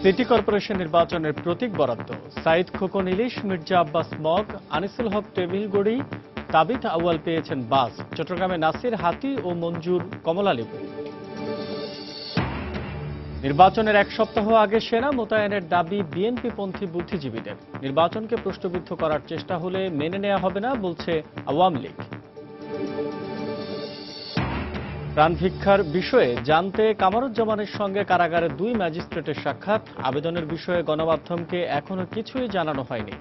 City corporation নির্বাচনের প্রতীক বরাদ্দ সাইদ খোকন ইলিশ, Mirza Abbas mug, Anisul হক টেবিলগড়ি, তাবিথ আউয়াল পেয়েছেন বাস। চট্টগ্রামে নাসির হাতি ও মঞ্জুর কমলালেবু। নির্বাচনের এক সপ্তাহ আগে সেনা মোতায়েনের দাবি বিএনপিপন্থী বুদ্ধিজীবীদের। নির্বাচনকে প্রশ্নবিদ্ধ করার চেষ্টা হলে মেনে নেওয়া হবে না বলছে আওয়ামী লীগ। প্রাণভিক্ষার বিষয়ে জানতে কামারুজ্জামানের সঙ্গে কারাগারে দুই ম্যাজিস্ট্রেটের সাক্ষাৎ। আবেদনের বিষয়ে গণমাধ্যমকে এখনো কিছুই জানানো হয়নি।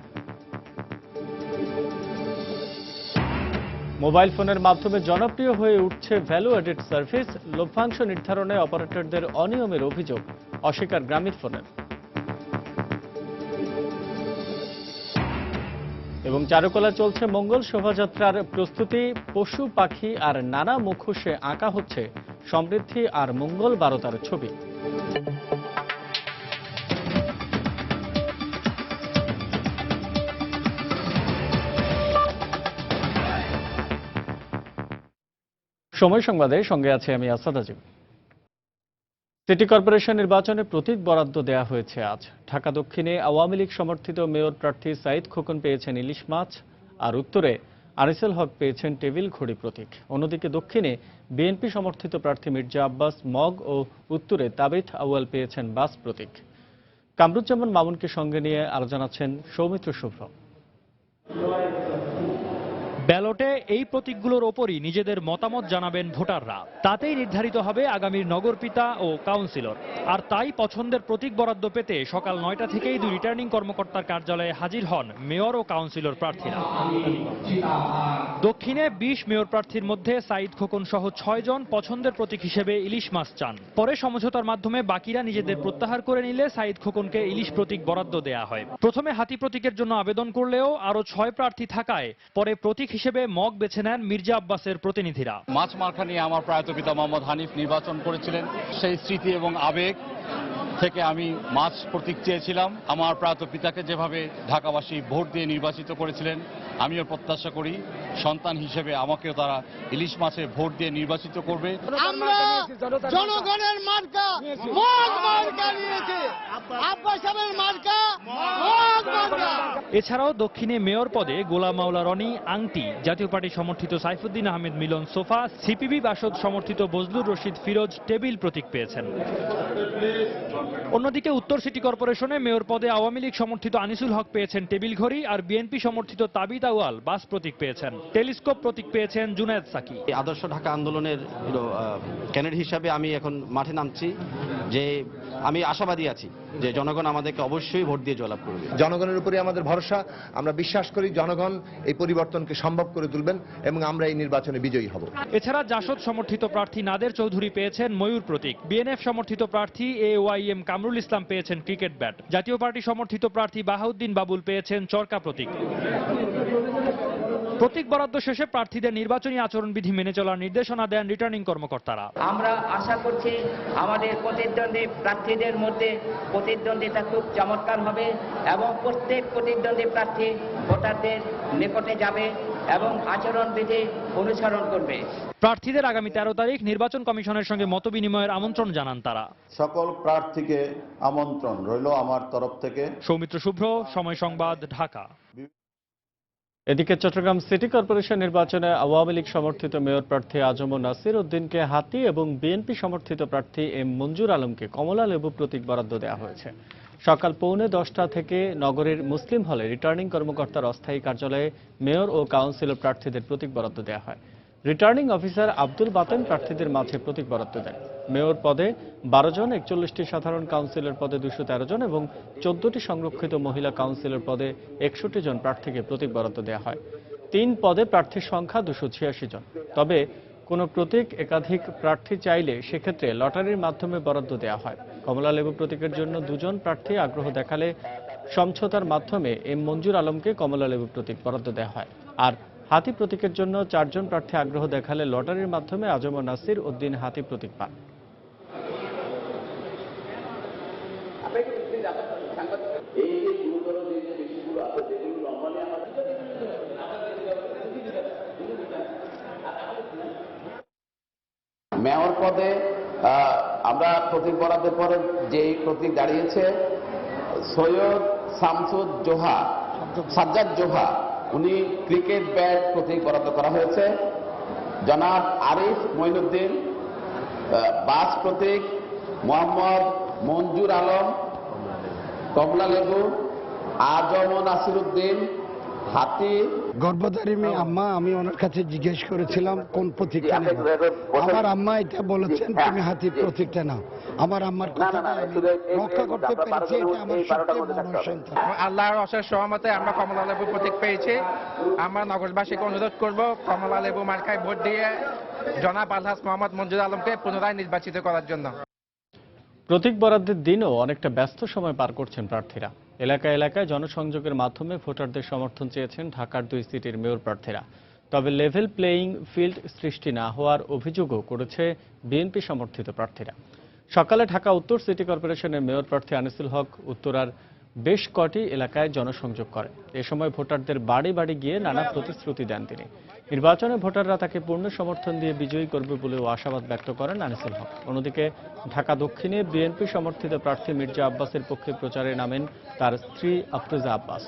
মোবাইল ফোনের মাধ্যমে জনপ্রিয় হয়ে উঠছে ভ্যালু অ্যাডেড সার্ভিস। লভ্যাংশ নির্ধারণে অপারেটরদের অনিয়মের অভিযোগ অস্বীকার গ্রামীণফোনের। এবং চারুকলা চলছে মঙ্গল শোভাযাত্রার প্রস্তুতি। পশু পাখি আর নানা মুখোশে আঁকা হচ্ছে সমৃদ্ধি আর মঙ্গল বারতার ছবি। সময় সংবাদে সঙ্গে আছে আমি আসাদ আজিম। সিটি কর্পোরেশন নির্বাচনে প্রতীক বরাদ্দ দেয়া হয়েছে আজ। ঢাকা দক্ষিণে আওয়ামী লীগ সমর্থিত মেয়র প্রার্থী সাইদ খোকন পেয়েছেন ইলিশ মাছ, আর উত্তরে আনিসুল হক পেয়েছেন টেবিল ঘড়ি প্রতীক। অন্যদিকে দক্ষিণে বিএনপি সমর্থিত প্রার্থী মির্জা আব্বাস মগ ও উত্তরে তাবিথ আউয়াল পেয়েছেন বাস প্রতীক। কামরুজ্জামান মামুনকে সঙ্গে নিয়ে আলোচনা আছেন সৌমিত্র শুভ্র। ব্যালটে এই প্রতীকগুলোর ওপরই নিজেদের মতামত জানাবেন ভোটাররা। তাতেই নির্ধারিত হবে আগামীর নগরপিতা ও কাউন্সিলর। আর তাই পছন্দের প্রতীক বরাদ্দ পেতে সকাল 9টা থেকেই দুই রিটার্নিং কর্মকর্তার কার্যালয়ে হাজির হন মেয়র ও কাউন্সিলর প্রার্থীরা। দক্ষিণে 20 মেয়র প্রার্থীর মধ্যে সাইদ খোকন সহ 6 জন পছন্দের প্রতীক হিসেবে ইলিশ মাছ চান। পরে সমঝোতার মাধ্যমে বাকিরা নিজেদের প্রত্যাহার করে নিলে সাইদ খোকনকে ইলিশ প্রতীক বরাদ্দ দেয়া হয়। প্রথমে হাতি প্রতীকের জন্য আবেদন করলেও আরো 6 প্রার্থী থাকায় পরে প্রতীক হিসেবে মগ বেছে নেন মির্জা আব্বাসের প্রতিনিধিরা। মাছ মার্কা নিয়ে আমার প্রয়াত পিতা মোহাম্মদ হানিফ নির্বাচন করেছিলেন। সেই স্মৃতি এবং আবেগ থেকে আমি মাছ প্রতীক চেয়েছিলাম। আমার প্রয়াত পিতাকে যেভাবে ঢাকাবাসী ভোট দিয়ে নির্বাচিত করেছিলেন, আমিও প্রত্যাশা করি সন্তান হিসেবে আমাকেও তারা ইলিশ মাছে ভোট দিয়ে নির্বাচিত করবে। আমরা জনগণের মার্কা মগ মার্কা নিয়েছি, আব্বাস সাহেবের মার্কা মগ মার্কা। এছাড়াও দক্ষিণে মেয়র পদে গোলাম মাওলা রনি আংটি, জাতীয় পার্টি সমর্থিত সাইফুদ্দিন আহমেদ মিলন সোফা, সিপিবি বাসদ সমর্থিত বজলুর রশিদ ফিরোজ টেবিল প্রতীক পেয়েছেন। অন্যদিকে উত্তর সিটি কর্পোরেশনে মেয়র পদে আওয়ামী লীগ সমর্থিত আনিসুল হক পেয়েছেন টেবিল ঘড়ি, আর বিএনপি সমর্থিত তাবিথ আউয়াল বাস প্রতীক পেয়েছেন। টেলিস্কোপ প্রতীক পেয়েছেন জুনায়েদ সাকি। আদর্শ ঢাকা আন্দোলনের ক্যান্ডিডেট হিসাবে আমি এখন মাঠে নামছি, যে আমি আশাবাদী আছি যে জনগণ আমাদেরকে অবশ্যই ভোট দিয়ে জয়লাভ করবে। জনগণের উপরে আমাদের ভরসা। আমরা বিশ্বাস করি জনগণ এই পরিবর্তনকে সম্ভব করে তুলবেন এবং আমরা এই নির্বাচনে বিজয়ী হব। এছাড়া জাসদ সমর্থিত প্রার্থী নাদের চৌধুরী পেয়েছেন ময়ূর প্রতীক। বিএনএফ সমর্থিত প্রার্থী AYM কামরুল ইসলাম পেয়েছেন ক্রিকেট ব্যাট। জাতীয় পার্টি সমর্থিত প্রার্থী বাহাউদ্দিন বাবুল পেয়েছেন চরকা প্রতীক। প্রতীক বরাদ্দ শেষে প্রার্থীদের নির্বাচনী আচরণবিধি মেনে চলার নির্দেশনা দেন রিটার্নিং কর্মকর্তারা। আমরা আশা করছি আমাদের প্রতিদ্বন্দ্বী প্রার্থীদের মধ্যে প্রতিদ্বন্দ্বিতা খুব চমৎকার হবে এবং প্রত্যেক প্রতিদ্বন্দ্বী প্রার্থী ভোটারদের নিকটে যাবে এবং আচরণবিধি অনুসরণ করবে। প্রার্থীদের আগামী 13 তারিখ নির্বাচন কমিশনের সঙ্গে মতবিনিময়ের আমন্ত্রণ জানান তারা। সকল প্রার্থীকে আমন্ত্রণ রইল আমার তরফ থেকে। সৌমিত্র শুভ্র, সময় সংবাদ, ঢাকা। এদিকে চট্টগ্রাম সিটি কর্পোরেশন নির্বাচনে আওয়ামী লীগ সমর্থিত মেয়র প্রার্থী আজম নাসির উদ্দিনকে হাতি এবং বিএনপি সমর্থিত প্রার্থী এম মঞ্জুর আলমকে কমলা লেবু প্রতীক বরাদ্দ দেওয়া হয়েছে। সকাল 9:45 থেকে নগরের মুসলিম হলে রিটার্নিং কর্মকর্তার অস্থায়ী কার্যালয়ে মেয়র ও কাউন্সিলর প্রার্থীদের প্রতীক বরাদ্দ দেওয়া হয়। রিটার্নিং অফিসার আব্দুল বাতেন প্রার্থীদের মাঝে প্রতীক বরাদ্দ দেন। মেয়র পদে 12 জন, 41টি সাধারণ কাউন্সিলর পদে 213 জন এবং 14টি সংরক্ষিত মহিলা কাউন্সিলর পদে 61 জন প্রার্থীকে প্রতীক বরাদ্দ দেওয়া হয়। 3 পদে প্রার্থীর সংখ্যা 286 জন। তবে কোনো প্রতীক একাধিক প্রার্থী চাইলে সেক্ষেত্রে লটারির মাধ্যমে বরাদ্দ দেওয়া হয়। কমলা লেবু প্রতীকের জন্য 2 জন প্রার্থী আগ্রহ দেখালে সমঝোতার মাধ্যমে এম মঞ্জুর আলমকে কমলা লেবু প্রতীক বরাদ্দ দেওয়া হয়। আর হাতি প্রতীকের জন্য 4 জন প্রার্থী আগ্রহ দেখালে লটারির মাধ্যমে আজম নাসির উদ্দিন হাতি প্রতীক পান। মেয়র পদে আমরা প্রতীক বরাদ্দের পরে যেই প্রতীক দাঁড়িয়েছে সৈয়দ সাজ্জাদ জোহা, উনি ক্রিকেট ব্যাট প্রতীক বরাদ্দ করা হয়েছে। জনাব আরিফ মঈনুদ্দিন বাস প্রতীক, মোহাম্মদ মঞ্জুর আলম কমলা লেবু, আজম নাসিরউদ্দিন হাতি। গর্ভধারী মেয়ে আম্মা, আমি ওনার কাছে জিজ্ঞেস করেছিলাম কোন প্রতীকটা নেব। আমার আম্মা এটা বলেছেন তুমি হাতি প্রতীকটা নাও। আমার আম্মার কথাটা আমি রক্ষা করতে পেরেছি, এটা আমার সবচেয়ে বড় সন্তান। আল্লাহর অশেষ রহমতে আমরা কমলা লেবু প্রতীক পেয়েছি। আমরা নগরবাসীকে অনুরোধ করব কমলা লেবু মার্কায় ভোট দিয়ে জনাব আলহাজ মোহাম্মদ মঞ্জুর আলমকে পুনরায় নির্বাচিত করার জন্য। প্রতীক বরাদ্দের দিনও অনেকটা ব্যস্ত সময় পার করছেন প্রার্থীরা। এলাকায় এলাকায় জনসংযোগের মাধ্যমে ভোটারদের সমর্থন চেয়েছেন ঢাকার 2 সিটির মেয়র প্রার্থীরা। তবে লেভেল প্লেয়িং ফিল্ড সৃষ্টি না হওয়ার অভিযোগও করেছে বিএনপি সমর্থিত প্রার্থীরা। সকালে ঢাকা উত্তর সিটি কর্পোরেশনের মেয়র প্রার্থী আনিসুল হক উত্তরার বেশ কটি এলাকায় জনসংযোগ করেন। এ সময় ভোটারদের বাড়ি বাড়ি গিয়ে নানা প্রতিশ্রুতি দেন তিনি। নির্বাচনে ভোটাররা তাকে পূর্ণ সমর্থন দিয়ে বিজয়ী করবে বলেও আশাবাদ ব্যক্ত করেন আনিসুল হক। অন্যদিকে ঢাকা দক্ষিণে বিএনপি সমর্থিত প্রার্থী মির্জা আব্বাসের পক্ষে প্রচারে নামেন তার স্ত্রী আফরোজা আব্বাস।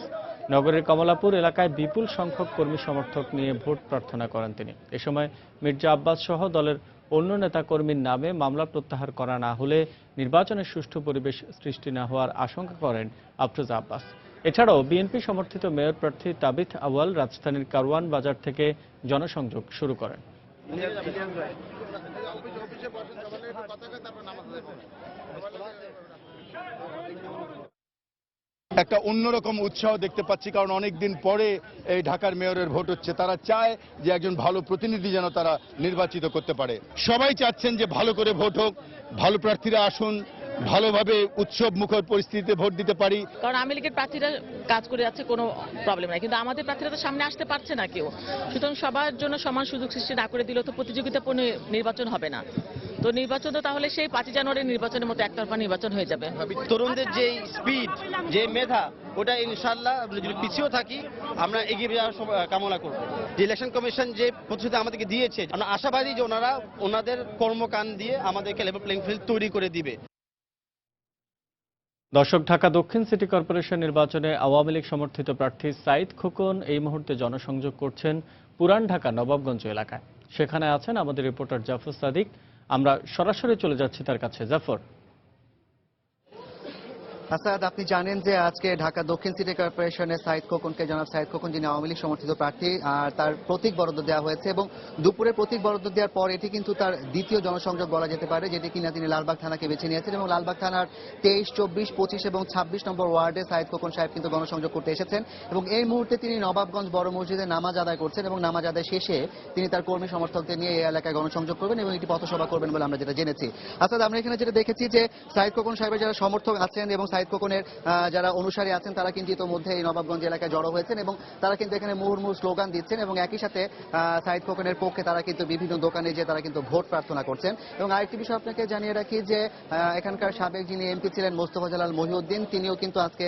নগরের কমলাপুর এলাকায় বিপুল সংখ্যক কর্মী সমর্থক নিয়ে ভোট প্রার্থনা করেন তিনি। এ সময় মির্জা আব্বাস সহ দলের অন্য নেতাকর্মীর নামে মামলা প্রত্যাহার করা না হলে নির্বাচনের সুষ্ঠু পরিবেশ সৃষ্টি না হওয়ার আশঙ্কা করেন আফরোজা আব্বাস। এছাড়াও বিএনপি সমর্থিত মেয়র প্রার্থী তাবিথ আউয়াল রাজধানীর কারওয়ান বাজার থেকে জনসংযোগ শুরু করেন। একটা অন্যরকম উৎসাহ দেখতে পাচ্ছি, কারণ অনেকদিন পরে এই ঢাকার মেয়রের ভোট হচ্ছে। তারা চায় যে একজন ভালো প্রতিনিধি যেন তারা নির্বাচিত করতে পারে। সবাই চাচ্ছেন যে ভালো করে ভোট হোক, ভালো প্রার্থীরা আসুন, ভালোভাবে উৎসব মুখর পরিস্থিতিতে ভোট দিতে পারি। কারণ আওয়ামী লীগের প্রার্থীরা কাজ করে যাচ্ছে, কোনো প্রবলেম নাই, কিন্তু আমাদের প্রার্থীরা তো সামনে আসতে পারছে না কেউ। সুতরাং সবার জন্য সমান সুযোগ সৃষ্টি না করে দিলেও তো প্রতিযোগিতাপূর্ণ নির্বাচন হবে না। তো নির্বাচন তো তাহলে সেই 5 জানুয়ারি নির্বাচনের মতো একতরফা নির্বাচন হয়ে যাবে। তরুণদের যে স্পিড, যে মেধা, ওটা ইনশাআল্লাহ যদি পিছিয়েও থাকি আমরা এগিয়ে যাওয়ার কামনা করব। যে ইলেকশন কমিশন যে প্রতিশ্রুতি আমাদেরকে দিয়েছে, আমরা আশাবাদী যে ওনারা ওনাদের কর্মকাণ্ড দিয়ে আমাদেরকে লেভেল প্লেইং ফিল্ড তৈরি করে দিবে। দর্শক, ঢাকা দক্ষিণ সিটি কর্পোরেশন নির্বাচনে আওয়ামী লীগ সমর্থিত প্রার্থী সাঈদ খোকন এই মুহূর্তে জনসংযোগ করছেন পুরান ঢাকা নবাবগঞ্জ এলাকায়। সেখানে আছেন আমাদের রিপোর্টার জাফর সাদিক। আমরা সরাসরি চলে যাচ্ছি তার কাছে। জাফর। আসাদ, আপনি জানেন যে আজকে ঢাকা দক্ষিণ সিটি কর্পোরেশনের সাঈদ খোকনকে, জনাব সাঈদ খোকন যিনি আওয়ামী লীগ সমর্থিত প্রার্থী, আর তার প্রতীক বরাদ্দ দেওয়া হয়েছে এবং দুপুরে প্রতীক বরাদ্দ দেওয়ার পর এটি কিন্তু তার দ্বিতীয় জনসংযোগ বলা যেতে পারে, যেটি কিনা তিনি লালবাগ থানাকে বেছে নিয়েছেন এবং লালবাগ থানার 23, 24, 25 এবং 26 নম্বর ওয়ার্ডে সাঈদ খোকন সাহেব কিন্তু গণসংযোগ করতে এসেছেন এবং এই মুহূর্তে তিনি নবাবগঞ্জ বড় মসজিদে নামাজ আদায় করছেন এবং নামাজ আদায় শেষে তিনি তার কর্মী সমর্থকদের নিয়ে এই এলাকায় গণসংযোগ করবেন এবং একটি পথসভা করবেন বলে আমরা যেটা জেনেছি। আসাদ, আমরা এখানে যেটা দেখেছি যে সাঈদ খোকন সাহেবের যারা সমর্থক আছেন এবং সাঈদ খোকনের যারা অনুসারী আছেন তারা কিন্তু ইতোমধ্যে এই নবাবগঞ্জ এলাকায় জড়ো হয়েছেন এবং তারা কিন্তু এখানে মুহুর্মুহু স্লোগান দিচ্ছেন এবং একই সাথে সাঈদ খোকনের পক্ষে তারা কিন্তু বিভিন্ন দোকানে যে তারা কিন্তু ভোট প্রার্থনা করছেন। এবং আরেকটি বিষয় আপনাকে জানিয়ে রাখি যে এখানকার সাবেক যিনি এমপি ছিলেন মোস্তফা জালাল মহিউদ্দিন, তিনিও কিন্তু আজকে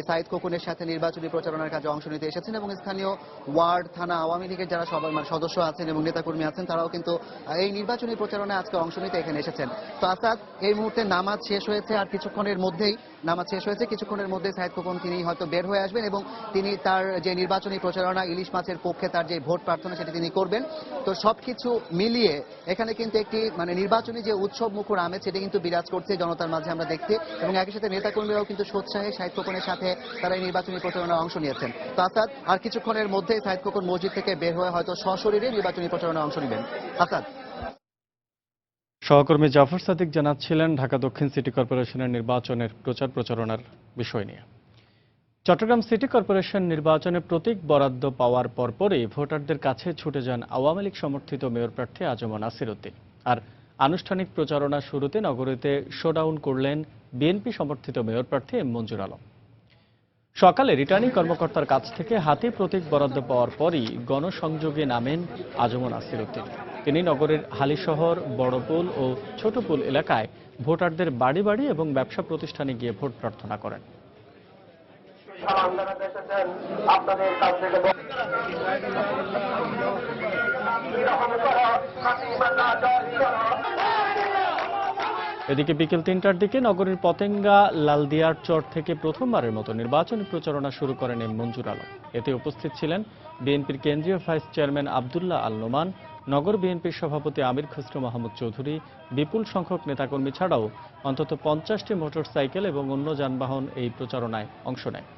সাঈদ খোকনের সাথে নির্বাচনী প্রচারণার কাজে অংশ নিতে এসেছেন এবং স্থানীয় ওয়ার্ড, থানা, আওয়ামী লীগের যারা সবাই সদস্য আছেন এবং নেতাকর্মী আছেন তারাও কিন্তু এই নির্বাচনী প্রচারণায় আজকে অংশ নিতে এখানে এসেছেন। তো আসাদ, এই মুহূর্তে নামাজ শেষ হয়েছে আর কিছুক্ষণের মধ্যেই কিছুক্ষণের মধ্যে সাঈদ খোকন তিনি হয়তো বের হয়ে আসবেন এবং তিনি তার যে নির্বাচনী প্রচারণা, ইলিশ মাছের পক্ষে তার যে ভোট প্রার্থনা সেটি তিনি করবেন। তো সবকিছু মিলিয়ে এখানে কিন্তু একটি নির্বাচনী যে উৎসব মুখর আমেজ সেটি কিন্তু বিরাজ করছে জনতার মাঝে আমরা দেখছি এবং একই সাথে নেতাকর্মীরাও কিন্তু সোৎসাহে সাঈদ খোকনের সাথে তারা এই নির্বাচনী প্রচারণায় অংশ নিয়েছেন। তো আসাদ, আর কিছুক্ষণের মধ্যে সাঈদ খোকন মসজিদ থেকে বের হয়ে হয়তো সশরীরে নির্বাচনী প্রচারণায় অংশ নেবেন। আসাদ। সহকর্মী জাফর সাদিক জানাচ্ছিলেন ঢাকা দক্ষিণ সিটি কর্পোরেশনের নির্বাচনের প্রচারণার বিষয় নিয়ে। চট্টগ্রাম সিটি কর্পোরেশন নির্বাচনে প্রতীক বরাদ্দ পাওয়ার পরপরই ভোটারদের কাছে ছুটে যান আওয়ামী লীগ সমর্থিত মেয়র প্রার্থী আজম নাসিরউদ্দিন। আর আনুষ্ঠানিক প্রচারণা শুরুতে নগরীতে শোডাউন করলেন বিএনপি সমর্থিত মেয়র প্রার্থী এম মঞ্জুর আলম। সকালে রিটার্নিং কর্মকর্তার কাছ থেকে হাতি প্রতীক বরাদ্দ পাওয়ার পরই গণসংযোগে নামেন আজম নাসিরউদ্দিন। তিনি নগরের হালিশহর, বড়পুল ও ছোটপুল এলাকায় ভোটারদের বাড়ি বাড়ি এবং ব্যবসা প্রতিষ্ঠানে গিয়ে ভোট প্রার্থনা করেন। আপনাদের কাছ থেকে এদিকে বিকেল ৩টার দিকে নগরীর পতেঙ্গা লালদিয়ার চর থেকে প্রথমবারের মতো নির্বাচনী প্রচারণা শুরু করেন এম মঞ্জুর আলম। এতে উপস্থিত ছিলেন বিএনপির কেন্দ্রীয় ভাইস চেয়ারম্যান আব্দুল্লাহ আল নোমান, নগর বিএনপির সভাপতি আমির খসরু মাহমুদ চৌধুরী, বিপুল সংখ্যক নেতাকর্মী ছাড়াও অন্তত ৫০টি মোটরসাইকেল এবং অন্য যানবাহন এই প্রচারণায় অংশ নেয়।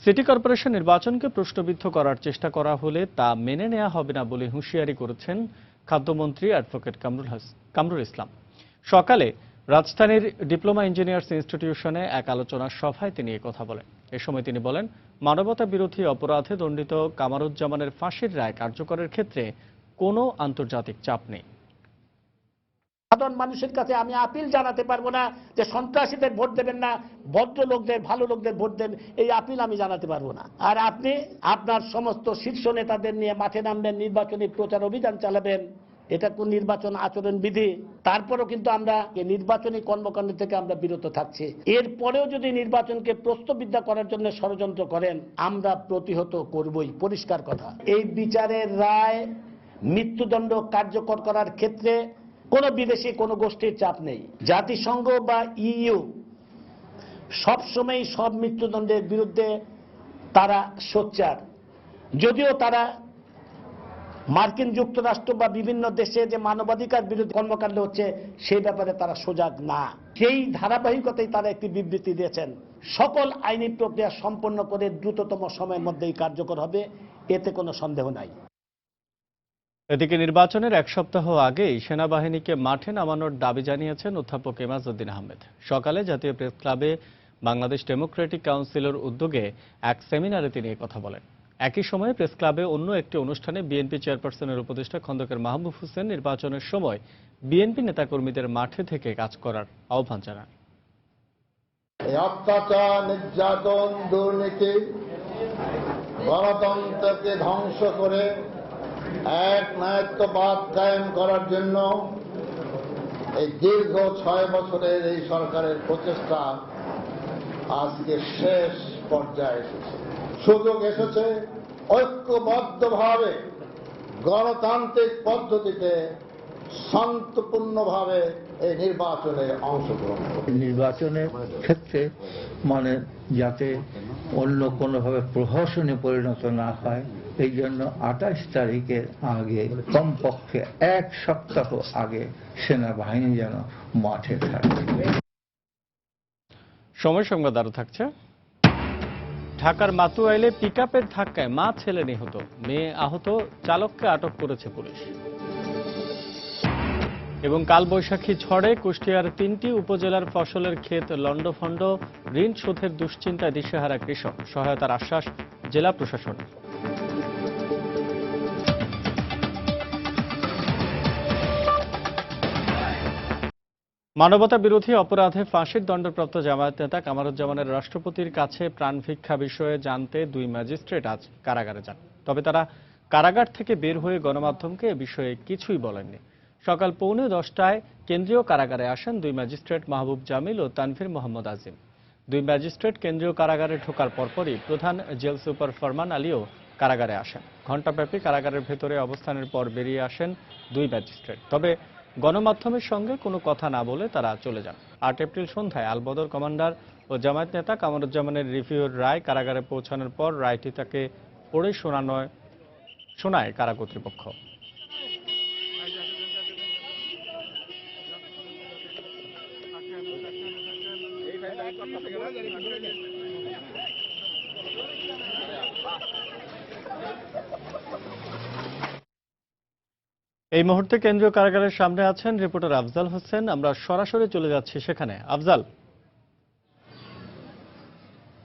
সিটি কর্পোরেশন নির্বাচনকে প্রশ্নবিদ্ধ করার চেষ্টা করা হলে তা মেনে নেওয়া হবে না বলে হুঁশিয়ারি করেছেন খাদ্যমন্ত্রী অ্যাডভোকেট কামরুল ইসলাম। সকালে রাজধানীর ডিপ্লোমা ইঞ্জিনিয়ার্স ইনস্টিটিউশনে এক আলোচনা সভায় তিনি কথা বলেন। এ সময় তিনি বলেন, মানবতা বিরোধী অপরাধে দণ্ডিত কামারুজ্জামানের ফাঁসির রায় কার্যকরের ক্ষেত্রে কোনো আন্তর্জাতিক চাপ নেই। সাধারণ মানুষের কাছে আমি আপিল জানাতে পারবো না যে সন্ত্রাসীদের ভোট দেবেন না, ভদ্রলোকদের ভালো লোকদের ভোট দেন, এই আপিল আমি জানাতে পারবো না। আর আপনি আপনার সমস্ত শীর্ষ নেতাদের নিয়ে মাঠে নামবেন, নির্বাচনী প্রচার অভিযান চালাবেন, এটা কোন নির্বাচন আচরণ বিধি? তারপরেও কিন্তু আমরা নির্বাচনী কর্মকাণ্ড থেকে আমরা বিরত থাকছি। এরপরেও যদি নির্বাচনকে প্রশ্নবিদ্ধ করার জন্য ষড়যন্ত্র করেন, আমরা প্রতিহত করবই, পরিষ্কার কথা। এই বিচারের রায় মৃত্যুদণ্ড কার্যকর করার ক্ষেত্রে কোনো বিদেশি কোনো গোষ্ঠীর চাপ নেই। জাতিসংঘ বা ইইউ সবসময় সব মৃত্যুদণ্ডের বিরুদ্ধে তারা সোচ্চার, যদিও তারা মার্কিন যুক্তরাষ্ট্র বা বিভিন্ন দেশে যে মানবাধিকার বিরোধী কর্মকাণ্ড হচ্ছে সেই ব্যাপারে তারা সজাগ না। সেই ধারাবাহিকতায় তারা একটি বিবৃতি দিয়েছেন, সকল আইনি প্রক্রিয়া সম্পন্ন করে দ্রুততম সময়ের মধ্যেই কার্যকর হবে, এতে কোনো সন্দেহ নাই। এদিকে নির্বাচনের এক সপ্তাহ আগেই সেনাবাহিনীকে মাঠে নামানোর দাবি জানিয়েছেন অধ্যাপক এমাজউদ্দিন আহমেদ। সকালে জাতীয় প্রেস ক্লাবে বাংলাদেশ ডেমোক্রেটিক কাউন্সিলের উদ্যোগে এক সেমিনারে তিনি কথা বলেন। একই সময়ে প্রেস ক্লাবে অন্য একটি অনুষ্ঠানে বিএনপি চেয়ারপারসনের উপদেষ্টা খন্দকার মাহবুব হোসেন নির্বাচনের সময় বিএনপি নেতাকর্মীদের মাঠে থেকে কাজ করার আহ্বান জানান। অত্যাচার, নির্যাতন, দুর্নীতি, গণতন্ত্রকে ধ্বংস করে এক নায়কত্ববাদ কায়েম করার জন্য এই দীর্ঘ ৬ বছরের এই সরকারের প্রচেষ্টা আজকে শেষ পর্যায়ে এসেছে। সুযোগ এসেছে ঐক্যবদ্ধভাবে গণতান্ত্রিক পদ্ধতিতে শান্তপূর্ণভাবে এই নির্বাচনে অংশগ্রহণ করে। নির্বাচনের ক্ষেত্রে মানে যাতে অন্য কোনোভাবে প্রহসনে পরিণত না হয়, এই জন্য ২৮ তারিখের আগে কমপক্ষে ১ সপ্তাহ আগে সেনাবাহিনী যেন মাঠে থাকে। সময় সংবাদ আরো থাকছে। ঢাকার মাতুয়াইলে পিকআপের ধাক্কায় মা ছেলে নিহত, মেয়ে আহত, চালককে আটক করেছে পুলিশ। এবং কালবৈশাখী ঝড়ে কুষ্টিয়ার ৩টি উপজেলার ফসলের ক্ষেত লণ্ডভণ্ড, ঋণ শোধের দুশ্চিন্তায় দিশেহারা কৃষক, সহায়তার আশ্বাস জেলা প্রশাসনের। মানবতা বিরোধী অপরাধে ফাঁসির দণ্ডপ্রাপ্ত জামায়াত নেতা কামারুজ্জামানের রাষ্ট্রপতির কাছে প্রাণভিক্ষা বিষয়ে জানতে ২ ম্যাজিস্ট্রেট আজ কারাগারে যান। তবে তারা কারাগার থেকে বের হয়ে গণমাধ্যমকে এ বিষয়ে কিছুই বলেননি। সকাল 9:45টায় কেন্দ্রীয় কারাগারে আসেন ২ ম্যাজিস্ট্রেট মাহবুব জামিল ও তানভীর মোহাম্মদ আজিম। ২ ম্যাজিস্ট্রেট কেন্দ্রীয় কারাগারে ঢোকার পরপরই প্রধান জেল সুপার ফরমান আলীও কারাগারে আসেন। ঘণ্টাব্যাপী কারাগারের ভেতরে অবস্থানের পর বেরিয়ে আসেন ২ ম্যাজিস্ট্রেট। তবে গণমাধ্যমের সঙ্গে কোনো কথা না বলে তারা চলে যান। ৮ এপ্রিল সন্ধ্যায় আলবদর কমান্ডার ও জামায়াত নেতা কামারুজ্জামানের রিভিউর রায় কারাগারে পৌঁছানোর পর রায়টি তাকে পড়ে শোনায় কারা কর্তৃপক্ষ। এই মুহূর্তে কেন্দ্রীয় কারাগারের সামনে আছেন রিপোর্টার আফজাল হোসেন। আমরা সরাসরি চলে যাচ্ছি সেখানে। আফজাল,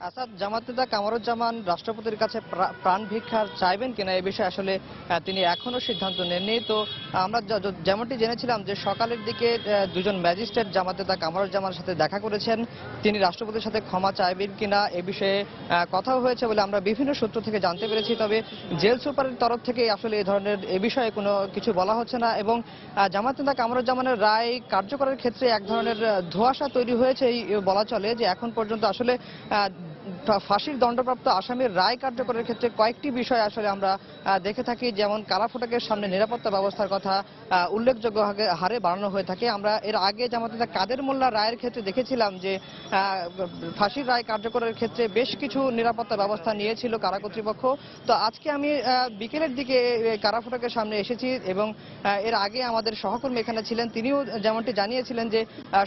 আসাদ, জামাত নেতা কামারুজ্জামান রাষ্ট্রপতির কাছে প্রাণ ভিক্ষার চাইবেন কিনা এ বিষয়ে আসলে তিনি এখনো সিদ্ধান্ত নেননি। তো আমরা যেমনটি জেনেছিলাম যে সকালের দিকে 2জন ম্যাজিস্ট্রেট জামাত নেতা কামারুজ্জামানের সাথে দেখা করেছেন, তিনি রাষ্ট্রপতির সাথে ক্ষমা চাইবেন কিনা এ বিষয়ে কথাও হয়েছে বলে আমরা বিভিন্ন সূত্র থেকে জানতে পেরেছি। তবে জেল সুপারের তরফ থেকে আসলে এই ধরনের এ বিষয়ে কোনো কিছু বলা হচ্ছে না এবং জামাত নেতা কামারুজ্জামানের রায় কার্যকরের ক্ষেত্রে এক ধরনের ধোঁয়াশা তৈরি হয়েছে এই বলা চলে যে এখন পর্যন্ত আসলে ফাঁসির দণ্ডপ্রাপ্ত আসামির রায় কার্যকরের ক্ষেত্রে কয়েকটি বিষয় আসলে আমরা দেখে থাকি, যেমন কারা ফটকের সামনে নিরাপত্তা ব্যবস্থার কথা উল্লেখযোগ্য হারে বাড়ানো হয়ে থাকে। আমরা এর আগে জামাত নেতা কাদের মোল্লা রায়ের ক্ষেত্রে দেখেছিলাম যে ফাঁসির রায় কার্যকরের ক্ষেত্রে বেশ কিছু নিরাপত্তা ব্যবস্থা নিয়েছিল কারা কর্তৃপক্ষ। তো আজকে আমি বিকেলের দিকে কারা ফটকের সামনে এসেছি এবং এর আগে আমাদের সহকর্মী এখানে ছিলেন, তিনিও যেমনটি জানিয়েছিলেন যে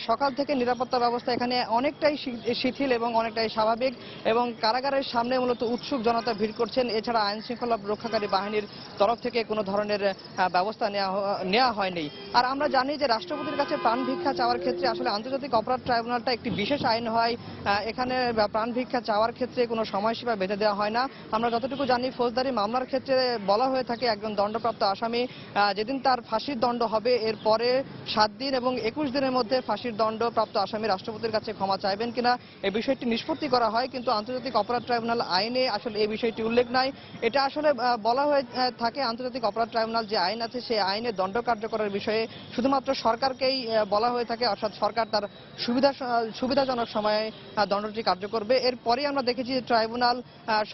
সকাল থেকে নিরাপত্তা ব্যবস্থা এখানে অনেকটাই শিথিল এবং অনেকটাই স্বাভাবিক এবং কারাগারের সামনে মূলত উৎসুক জনতা ভিড় করছেন। এছাড়া আইন শৃঙ্খলা রক্ষাকারী বাহিনীর তরফ থেকে কোনো ধরনের ব্যবস্থা নেওয়া হয়নি। আর আমরা জানি যে রাষ্ট্রপতির কাছে প্রাণ ভিক্ষা চাওয়ার ক্ষেত্রে আসলে আন্তর্জাতিক অপরাধ ট্রাইব্যুনালটা একটি বিশেষ আইন হয়, এখানে প্রাণ ভিক্ষা চাওয়ার ক্ষেত্রে কোনো সময়সীমা বেঁধে দেওয়া হয় না। আমরা যতটুকু জানি ফৌজদারি মামলার ক্ষেত্রে বলা হয়ে থাকে একজন দণ্ডপ্রাপ্ত আসামি যেদিন তার ফাঁসির দণ্ড হবে এর পরে 7 দিন এবং 21 দিনের মধ্যে ফাঁসির দণ্ডপ্রাপ্ত আসামি রাষ্ট্রপতির কাছে ক্ষমা চাইবেন কিনা এই বিষয়টি নিষ্পত্তি করা হয়, কিন্তু আন্তর্জাতিক অপরাধ ট্রাইব্যুনাল আইনে আসলে এই বিষয়টি উল্লেখ নাই। এটা আসলে বলা হয়ে থাকে আন্তর্জাতিক অপরাধ ট্রাইব্যুনাল যে আইন আছে সেই আইনে দণ্ড কার্যকরের বিষয়ে শুধুমাত্র সরকারকেই বলা হয়ে থাকে, অর্থাৎ সরকার তার সুবিধাজনক সময়ে দণ্ডটি কার্য করবে। এরপরে আমরা দেখেছি যে ট্রাইব্যুনাল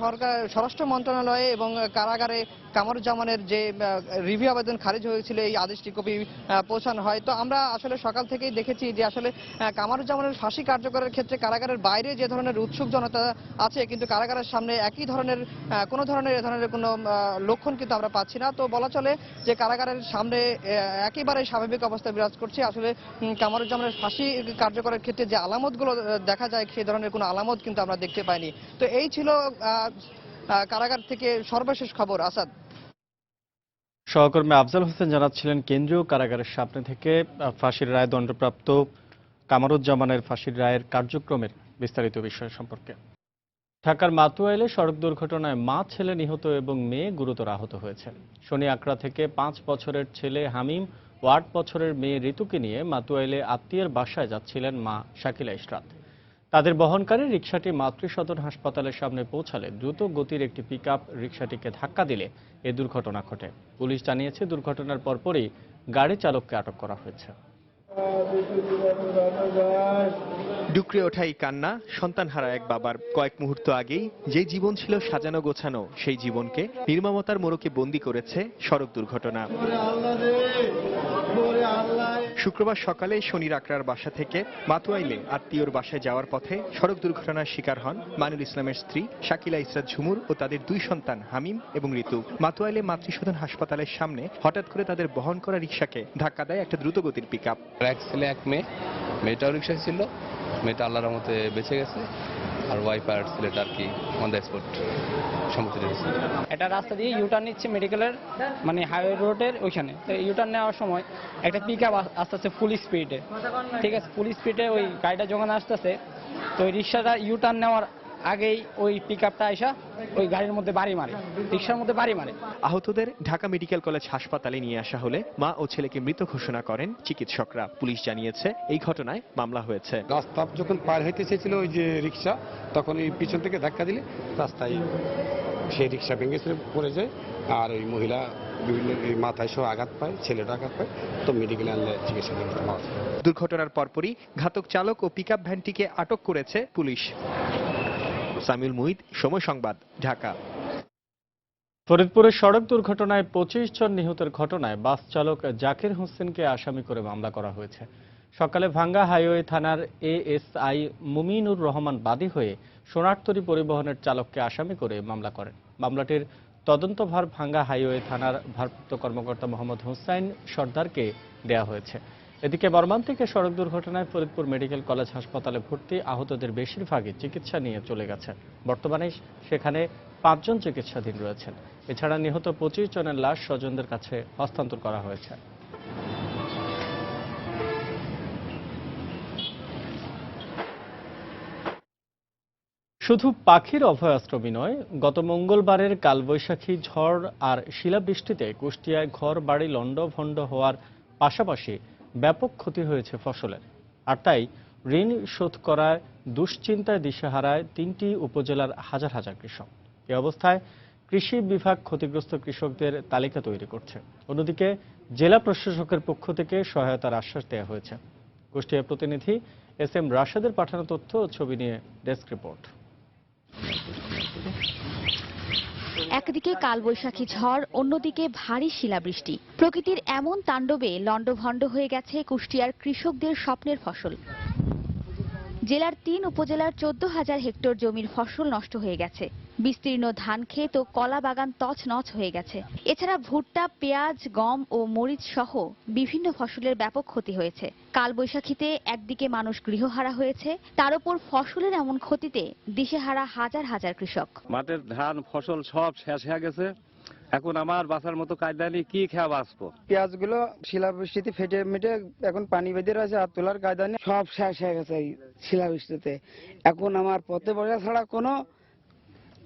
সরকার স্বরাষ্ট্র মন্ত্রণালয়ে এবং কারাগারে কামরুজ্জামানের যে রিভিউ আবেদন খারিজ হয়েছিল এই আদেশটি কপি পৌঁছানো হয়। তো আমরা আসলে সকাল থেকেই দেখেছি যে আসলে কামরুজ্জামানের ফাঁসি কার্যকরের ক্ষেত্রে কারাগারের বাইরে যে ধরনের উৎসুক জনতা আছে, কিন্তু কারাগারের সামনে একই ধরনের কোনো ধরনের এ ধরনের কোনো লক্ষণ কিন্তু আমরা পাচ্ছি না। তো বলা চলে যে কারাগারের সামনে একেবারে স্বাভাবিক অবস্থা বিরাজ করছে। আসলে কামরুজ্জামানের ফাঁসি কার্যকরের ক্ষেত্রে যে আলামতগুলো দেখা যায় সেই ধরনের কোনো আলামত কিন্তু আমরা দেখতে পাইনি। তো এই ছিল কারাগার থেকে সর্বশেষ খবর। আসাদ। সহকর্মী আফজাল হোসেন জানাচ্ছিলেন কেন্দ্রীয় কারাগারের সামনে থেকে ফাঁসির রায় দণ্ডপ্রাপ্ত কামরুজ্জামানের ফাঁসির রায়ের কার্যক্রমের বিস্তারিত বিষয় সম্পর্কে। ঢাকার মাতুয়াইলে সড়ক দুর্ঘটনায় মা ছেলে নিহত এবং মেয়ে গুরুতর আহত হয়েছে। শনি আকরা থেকে 5 বছরের ছেলে হামিম ও 8 বছরের মেয়ে ঋতুকে নিয়ে মাতুয়াইলে আত্মীয়ের বাসায় যাচ্ছিলেন মা শাকিলা ইশরাত। তাদের বহনকারী রিকশাটি মাতৃসদন হাসপাতালের সামনে পৌঁছালে দ্রুত গতির একটি পিকআপ রিকশাটিকে ধাক্কা দিলে এ দুর্ঘটনা ঘটে। পুলিশ জানিয়েছে দুর্ঘটনার পরপরই গাড়ি চালককে আটক করা হয়েছে। ডুকরে ওঠা এই কান্না সন্তানহারা এক বাবার। কয়েক মুহূর্ত আগেই যে জীবন ছিল সাজানো গোছানো সেই জীবনকে নির্মমতার মোড়কে বন্দী করেছে সড়ক দুর্ঘটনা। শুক্রবার সকালে শনির আকরার বাসা থেকে মাতুয়াইলে আত্মীয়র বাসায় যাওয়ার পথে সড়ক দুর্ঘটনার শিকার হন মাইনুল ইসলামের স্ত্রী শাকিলা ইসরাত ঝুমুর ও তাদের 2 সন্তান হামিম এবং ঋতু। মাতুয়াইলে মাতৃসদন হাসপাতালের সামনে হঠাৎ করে তাদের বহন করা রিকশাকে ধাক্কা দেয় একটা দ্রুতগতির পিকআপ। এক ছেলে এক মেয়ে, মেয়েটাও রিকশায় ছিল, মেয়েটা আল্লাহর রহমতে বেঁচে গেছে, আর ওয়াইফ আর ছেলেটা আর কি অন দ্য স্পট সম্মতি দিয়েছে। এটা রাস্তা দিয়ে ইউটার্ন নিচ্ছে মেডিকেলের মানে হাইওয়ে রোডের ওইখানে। তো ইউটার্ন নেওয়ার সময় একটা পিকআপ আসতেছে ফুল স্পিডে, ঠিক আছে, ফুল স্পিডে ওই গাড়িটা যখন আসতেছে তো ওই রিক্সাটা ইউটার্ন নেওয়ার আগেই ওই পিকআপটা আইসা ওই গাড়ির মধ্যে বাড়ি মারে, রিক্সার মধ্যে বাড়ি মারে। আহতদের ঢাকা মেডিকেল কলেজ হাসপাতালে নিয়ে আসা হলে মা ও ছেলেকে মৃত ঘোষণা করেন চিকিৎসকরা। পুলিশ জানিয়েছে এই ঘটনায় মামলা হয়েছে। রাস্তা যখন পার হইতে চেয়েছিল ওই যে রিক্সা, তখন ওই পিছন থেকে ধাক্কা দিলে রাস্তায় সেই রিক্সা ভেঙে পড়ে যায় আর ওই মহিলা বিভিন্ন মাথায় সহ আঘাত পায়, ছেলেটা আঘাত পায়, তো মেডিকেলে আনলে চিকিৎসা পাওয়া যায়। দুর্ঘটনার পরপরই ঘাতক চালক ও পিকআপ ভ্যানটিকে আটক করেছে পুলিশ। সামিউল মুহিত, সময় সংবাদ, ঢাকা। ফরিদপুরের সড়ক দুর্ঘটনায় 25 জন নিহতের ঘটনায় বাস চালক জাকির হোসেনকে আসামি করে মামলা করা হয়েছে। সকালে ভাঙ্গা হাইওয়ে থানার এএসআই মুমিনুর রহমান বাদী হয়ে সোনারতরী পরিবহনের চালককে আসামি করে মামলা করেন। মামলাটির তদন্তভার ভাঙ্গা হাইওয়ে থানার ভারপ্রাপ্ত কর্মকর্তা মোহাম্মদ হুসাইন সর্দারকে দেওয়া হয়েছে। এদিকে মর্মান্তিক সড়ক দুর্ঘটনায় ফরিদপুর মেডিকেল কলেজ হাসপাতালে ভর্তি আহতদের বেশিরভাগই চিকিৎসা নিয়ে চলে গেছে। বর্তমানে সেখানে 5 জন চিকিৎসাধীন রয়েছেন। এছাড়া নিহত 25 জনের লাশ স্বজনদের কাছে হস্তান্তর করা হয়েছে। শুধু পাখির অভয়াশ্রমই নয়, গত মঙ্গলবারের কালবৈশাখী ঝড় আর শিলাবৃষ্টিতে কুষ্টিয়ায় ঘর বাড়ি লণ্ডভণ্ড হওয়ার পাশাপাশি ব্যাপক ক্ষতি হয়েছে ফসলের। আর তাই ঋণ শোধ করায় দুশ্চিন্তায় দিশেহারায় 3টি উপজেলার হাজার হাজার কৃষক। এ অবস্থায় কৃষি বিভাগ ক্ষতিগ্রস্ত কৃষকদের তালিকা তৈরি করছে। অন্যদিকে জেলা প্রশাসকের পক্ষ থেকে সহায়তার আশ্বাস দেওয়া হয়েছে। কুষ্টিয়া প্রতিনিধি এস এম রাশেদের পাঠানো তথ্য ও ছবি নিয়ে ডেস্ক রিপোর্ট। একদিকে কালবৈশাখী ঝড়, অন্যদিকে ভারী শিলাবৃষ্টি। প্রকৃতির এমন তাণ্ডবে লণ্ডভণ্ড হয়ে গেছে কুষ্টিয়ার কৃষকদের স্বপ্নের ফসল। জেলার ৩ উপজেলার ১৪,০০০ হেক্টর জমির ফসল নষ্ট হয়ে গেছে। বিস্তীর্ণ ধান ক্ষেত ও কলা বাগান তছনছ হয়ে গেছে। এছাড়া ভুট্টা, পেঁয়াজ, গম ও মরিচ সহ বিভিন্ন ফসলের ব্যাপক ক্ষতি হয়েছে। কালবৈশাখীতে একদিকে মানুষ গৃহহারা হয়েছে, তার উপর ফসলের এমন ক্ষতিতে দিশেহারা হাজার হাজার কৃষক। মাঠের ধান ফসল সব শেষ হয়ে গেছে, এখন আমার বাঁচার মতো কায়দা নেই, কি খেয়া বাঁচবো। পেঁয়াজগুলো শিলাবৃষ্টিতে ফেটে মেটে এখন পানি বেঁধে রয়েছে, আর তোলার কায়দা নেই, সব শেষ হয়ে গেছে এই শিলাবৃষ্টিতে। এখন আমার পথে বসা ছাড়া কোনো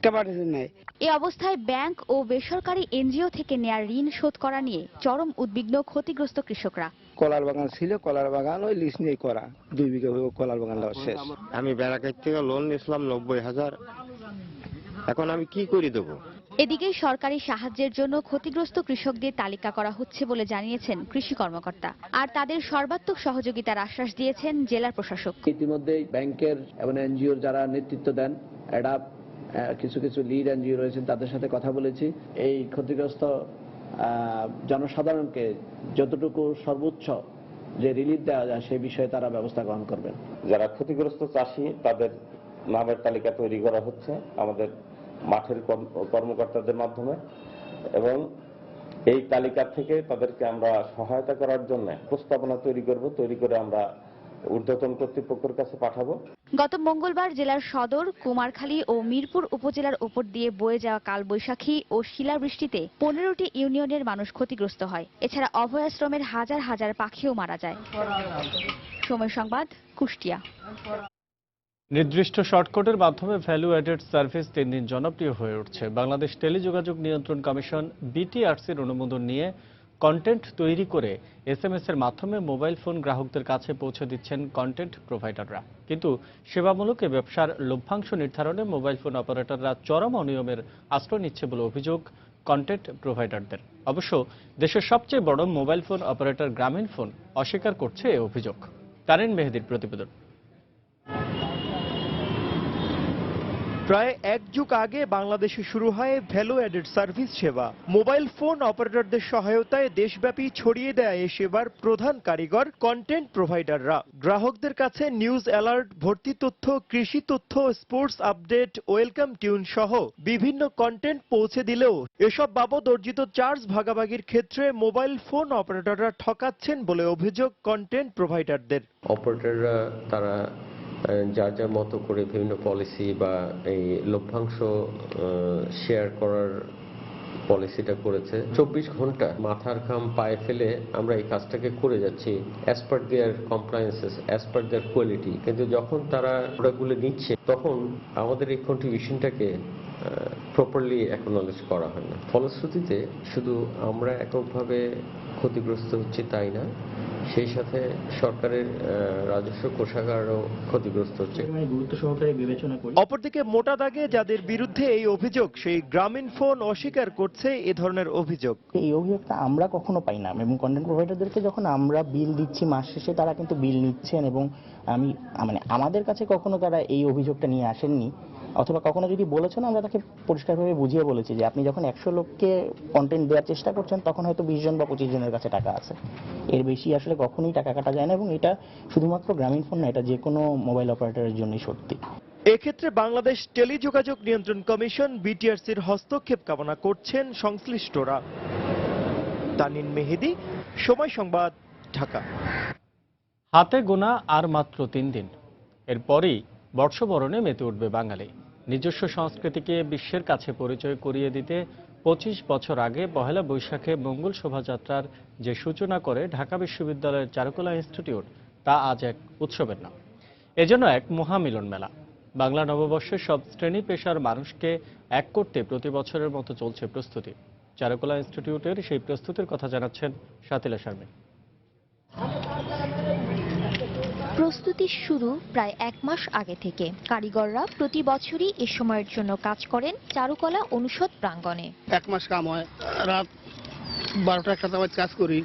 ক্যাপাসিটি নেই। এ অবস্থায় ব্যাংক ও বেসরকারি এনজিও থেকে নেয়া ঋণ শোধ করা নিয়ে চরম উদ্বিগ্ন ক্ষতিগ্রস্ত কৃষকরা। কলার বাগান ছিল, কলার বাগান ওই লিজ নিয়ে করা, 2 বিঘা কলার বাগান শেষ। আমি ব্যাংকের থেকে লোন নিয়েছিলাম 90,000, এখন আমি কি করে দেবো? এদিকে সরকারি সাহায্যের জন্য ক্ষতিগ্রস্ত কৃষকদের তালিকা করা হচ্ছে বলে জানিয়েছেন কৃষি কর্মকর্তা, আর তাদের সর্বাত্মক সহযোগিতার আশ্বাস দিয়েছেন জেলার প্রশাসক। ইতিমধ্যেই ব্যাংকের এবং এনজিওর যারা নেতৃত্ব দেন, অ্যাডাপ কিছু কিছু লিড এনজিও রয়েছেন, তাদের সাথে কথা বলেছি। এই ক্ষতিগ্রস্ত জনসাধারণকে যতটুকু সর্বোচ্চ যে রিলিফ দেওয়া যায় সেই বিষয়ে তারা ব্যবস্থা গ্রহণ করবেন। যারা ক্ষতিগ্রস্ত চাষি তাদের নামের তালিকা তৈরি করা হচ্ছে আমাদের মাঠের কর্মকর্তাদের মাধ্যমে, এবং এই তালিকা থেকে তাদেরকে আমরা সহায়তা করার জন্য প্রস্তাবনা তৈরি করব, তৈরি করে আমরা ঊর্ধ্বতন কর্তৃপক্ষের কাছে পাঠাবো। গত মঙ্গলবার জেলার সদর, কুমারখালী ও মিরপুর উপজেলার উপর দিয়ে বয়ে যাওয়া কালবৈশাখী ও শিলাবৃষ্টিতে 15টি ইউনিয়নের মানুষ ক্ষতিগ্রস্ত হয়। এছাড়া অভয়াশ্রমের হাজার হাজার পাখিও মারা যায়। সময় সংবাদ, কুষ্টিয়া। নির্দিষ্ট শর্টকাটের মাধ্যমে ভ্যালু অ্যাডেড সার্ভিস দিন দিন জনপ্রিয় হয়ে উঠছে। বাংলাদেশ টেলিযোগাযোগ নিয়ন্ত্রণ কমিশন বিটিআরসির অনুমোদন নিয়ে কন্টেন্ট তৈরি করে এসএমএস এর মাধ্যমে মোবাইল ফোন গ্রাহকদের কাছে পৌঁছে দিচ্ছেন কন্টেন্ট প্রোভাইডাররা। কিন্তু সেবামূলক এ ব্যবসার লভ্যাংশ নির্ধারণে মোবাইল ফোন অপারেটররা চরম অনিয়মের আশ্রয় নিচ্ছে বলে অভিযোগ কন্টেন্ট প্রোভাইডারদের। অবশ্য দেশের সবচেয়ে বড় মোবাইল ফোন অপারেটর গ্রামীণফোন অস্বীকার করছে এ অভিযোগ। তারিন মেহেদির প্রতিবেদন। প্রায় 1 যুগ আগে বাংলাদেশে শুরু হয় ভ্যালু অ্যাডেড সার্ভিস সেবা। মোবাইল ফোন অপারেটরদের সহায়তায় দেশব্যাপী ছড়িয়ে দেয় এই সেবার প্রধান কারিগর কন্টেন্ট প্রোভাইডাররা। গ্রাহকদের কাছে নিউজ অ্যালার্ট, ভর্তি তথ্য, কৃষি তথ্য, স্পোর্টস আপডেট, ওয়েলকাম টিউন সহ বিভিন্ন কন্টেন্ট পৌঁছে দিলেও এসব বাবদ অর্জিত চার্জ ভাগাভাগির ক্ষেত্রে মোবাইল ফোন অপারেটররা ঠকাচ্ছেন বলে অভিযোগ কন্টেন্ট প্রোভাইডারদের। অপারেটররা তারা যার যার মতো করে বিভিন্ন পলিসি বা এই লভ্যাংশ শেয়ার করার পলিসিটা করেছে। 24 ঘন্টা মাথার ঘাম পায়ে ফেলে আমরা এই কাজটাকে করে যাচ্ছি as per their compliances, as per their quality. কিন্তু যখন তারা প্রোডাক্টগুলো নিচ্ছে তখন আমাদের এই কন্ট্রিবিউশনটাকে প্রপারলি অ্যাকনোলেজ করা হয় না। ফলশ্রুতিতে শুধু আমরা এককভাবে ক্ষতিগ্রস্ত হচ্ছি তাই না, সেই সাথে সরকারের রাজস্ব কোষাগারও ক্ষতিগ্রস্ত হচ্ছে। অপরদিকে মোটা দাগে যাদের বিরুদ্ধে এই অভিযোগ, সেই গ্রামীণফোন অস্বীকার করছে এ ধরনের অভিযোগ। এই অভিযোগটা আমরা কখনো পাই না, এবং কন্টেন্ট প্রোভাইডারদেরকে যখন আমরা বিল দিচ্ছি মাস শেষে তারা কিন্তু বিল নিচ্ছেন, এবং আমাদের কাছে কখনো তারা এই অভিযোগটা নিয়ে আসেননি, অথবা কখনো যদি বলেছেন আমরা তাকে পরিষ্কারভাবে বুঝিয়ে বলেছি যে আপনি যখন 100 লোককে কন্টেন্ট দেওয়ার চেষ্টা করছেন তখন হয়তো 20 জন বা 25 জনের কাছে টাকা আছে, এর বেশি আসলে কখনোই টাকা কাটা যায় না। এবং এটা শুধুমাত্র গ্রামীণফোন না, এটা যে কোনো মোবাইল অপারেটরের জন্যই সত্যি। এক্ষেত্রে বাংলাদেশ টেলিযোগাযোগ নিয়ন্ত্রণ কমিশন বিটিআরসির হস্তক্ষেপ কামনা করছেন সংশ্লিষ্টরা। তানিন মেহেদি, সময় সংবাদ, ঢাকা। হাতে গোনা আর মাত্র 3 দিন, এরপরই বর্ষবরণে মেতে উঠবে বাঙালি। নিজস্ব সংস্কৃতিকে বিশ্বের কাছে পরিচয় করিয়ে দিতে 25 বছর আগে পহেলা বৈশাখে মঙ্গল শোভাযাত্রার যে সূচনা করে ঢাকা বিশ্ববিদ্যালয়ের চারুকলা ইনস্টিটিউট, তা আজ এক উৎসবের নাম। এজন্য এক মহামিলন মেলা। বাংলা নববর্ষের সব শ্রেণী পেশার মানুষকে এক করতে প্রতি বছরের মতো চলছে প্রস্তুতি। চারুকলা ইনস্টিটিউটের সেই প্রস্তুতির কথা জানাচ্ছেন শাতিলা শারমিন। প্রস্তুতি শুরু প্রায় 1 মাস আগে থেকে। কারিগররা প্রতি বছরই এ সময়ের জন্য কাজ করেন চারুকলা অনুষদ প্রাঙ্গণে। 1 মাস কাম হয়, রাত 12টা 1টা কাজ করি।